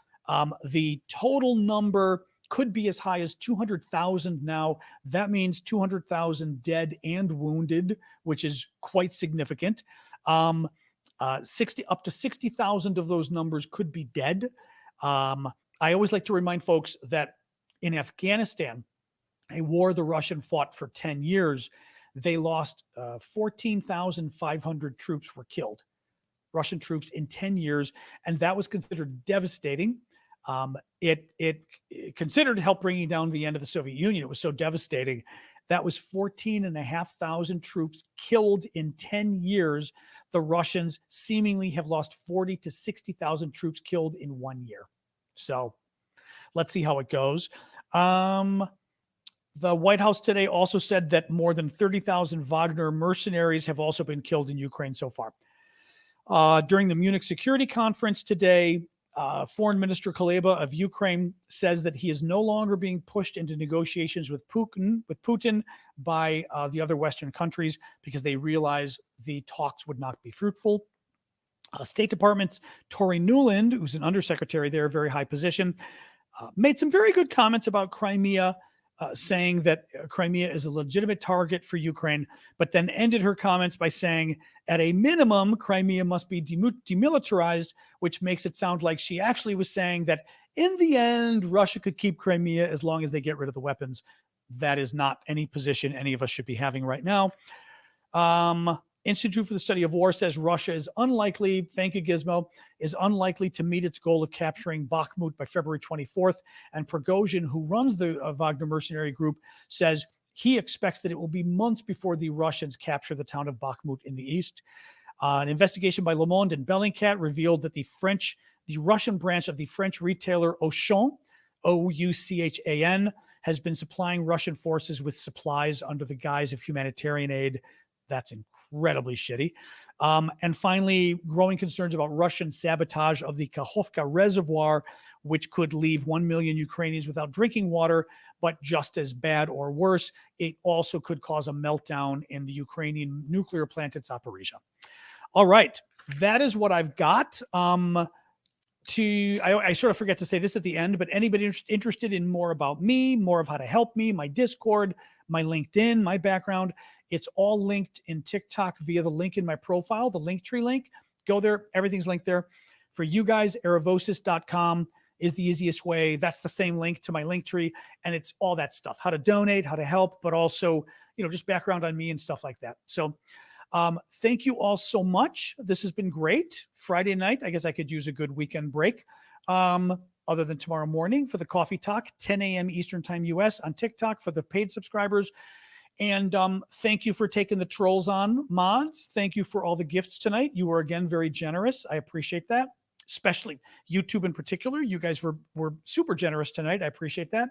The total number could be as high as 200,000 now. That means 200,000 dead and wounded, which is quite significant. 60 up to 60,000 of those numbers could be dead. I always like to remind folks that in Afghanistan, a war the Russian fought for 10 years, they lost 14,500 troops were killed. Russian troops in 10 years, and that was considered devastating. It considered help bringing down the end of the Soviet Union. It was so devastating. That was 14,500 troops killed in 10 years. The Russians seemingly have lost 40 to 60,000 troops killed in 1 year. So let's see how it goes. The White House today also said that more than 30,000 Wagner mercenaries have also been killed in Ukraine so far. During the Munich Security Conference today, Foreign Minister Kuleba of Ukraine says that he is no longer being pushed into negotiations with Putin by the other Western countries because they realize the talks would not be fruitful. State Department's Tori Newland, who's an undersecretary there, a very high position, made some very good comments about Crimea, saying that Crimea is a legitimate target for Ukraine, but then ended her comments by saying, at a minimum, Crimea must be demilitarized, which makes it sound like she actually was saying that in the end, Russia could keep Crimea as long as they get rid of the weapons. That is not any position any of us should be having right now. Institute for the Study of War says Russia is unlikely, thank you, Gizmo, is unlikely to meet its goal of capturing Bakhmut by February 24th. And Prigozhin, who runs the Wagner mercenary group, says he expects that it will be months before the Russians capture the town of Bakhmut in the east. An investigation by Le Monde and Bellingcat revealed that the Russian branch of the French retailer Auchan, Ouchan, has been supplying Russian forces with supplies under the guise of humanitarian aid. That's incredibly shitty. And finally, growing concerns about Russian sabotage of the Kakhovka reservoir, which could leave 1 million Ukrainians without drinking water, but just as bad or worse, it also could cause a meltdown in the Ukrainian nuclear plant at Zaporizhia. All right, that is what I've got. I sort of forget to say this at the end, but anybody interested in more about me, more of how to help me, my Discord, my LinkedIn, my background, it's all linked in TikTok via the link in my profile, the Linktree link. Go there. Everything's linked there. For you guys, aravosis.com is the easiest way. That's the same link to my Linktree, and it's all that stuff, how to donate, how to help, but also, just background on me and stuff like that. So thank you all so much. This has been great. Friday night, I guess I could use a good weekend break. Other than tomorrow morning for the Coffee Talk, 10 a.m. Eastern Time US on TikTok for the paid subscribers. And thank you for taking the trolls on, mods. Thank you for all the gifts tonight. You were, again, very generous. I appreciate that, especially YouTube in particular. You guys were super generous tonight. I appreciate that.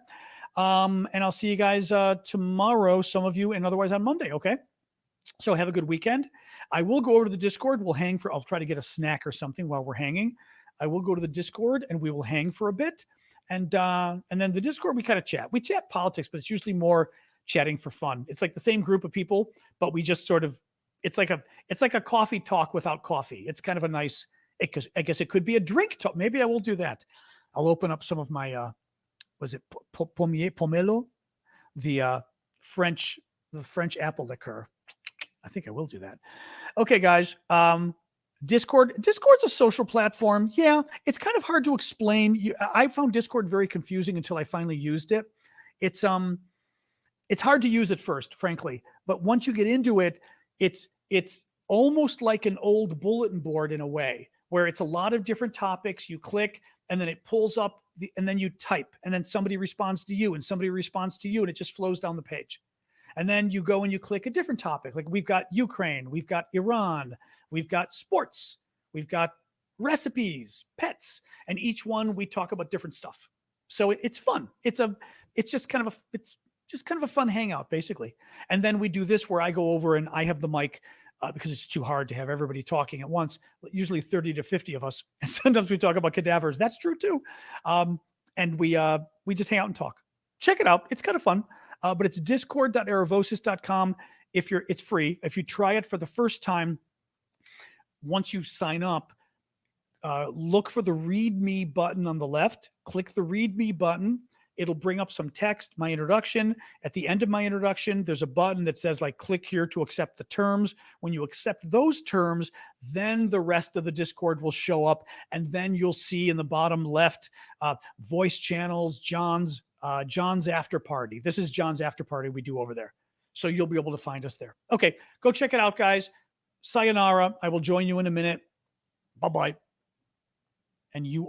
And I'll see you guys tomorrow, some of you, and otherwise on Monday, okay? So have a good weekend. I will go over to the Discord. I'll try to get a snack or something while we're hanging. I will go to the Discord, and we will hang for a bit. And then the Discord, we kind of chat. We chat politics, but it's usually more chatting for fun. It's like the same group of people, but we just sort of, it's like a coffee talk without coffee. It's kind of a nice, I guess it could be a drink talk. Maybe I will do that. I'll open up some of my, was it pomelo? The French apple liqueur. I think I will do that. Okay, guys. Discord's a social platform. Yeah, it's kind of hard to explain. I found Discord very confusing until I finally used it. It's hard to use at first, frankly, but once you get into it, it's almost like an old bulletin board in a way, where it's a lot of different topics. You click and then it pulls up and then you type and then somebody responds to you and somebody responds to you and it just flows down the page. And then you go and you click a different topic. Like we've got Ukraine, we've got Iran, we've got sports, we've got recipes, pets, and each one we talk about different stuff. So it's fun. It's just kind of a fun hangout basically. And then we do this where I go over and I have the mic because it's too hard to have everybody talking at once, usually 30 to 50 of us. And sometimes we talk about cadavers. That's true too. And we just hang out and talk. Check it out. It's kind of fun. But it's discord.aravosis.com. It's free. If you try it for the first time, once you sign up, look for the read me button on the left, click the read me button. It'll bring up some text, my introduction. At the end of my introduction, there's a button that says like, click here to accept the terms. When you accept those terms, then the rest of the Discord will show up. And then you'll see in the bottom left, voice channels, John's after party. This is John's after party we do over there. So you'll be able to find us there. Okay, go check it out, guys. Sayonara. I will join you in a minute. Bye-bye. And you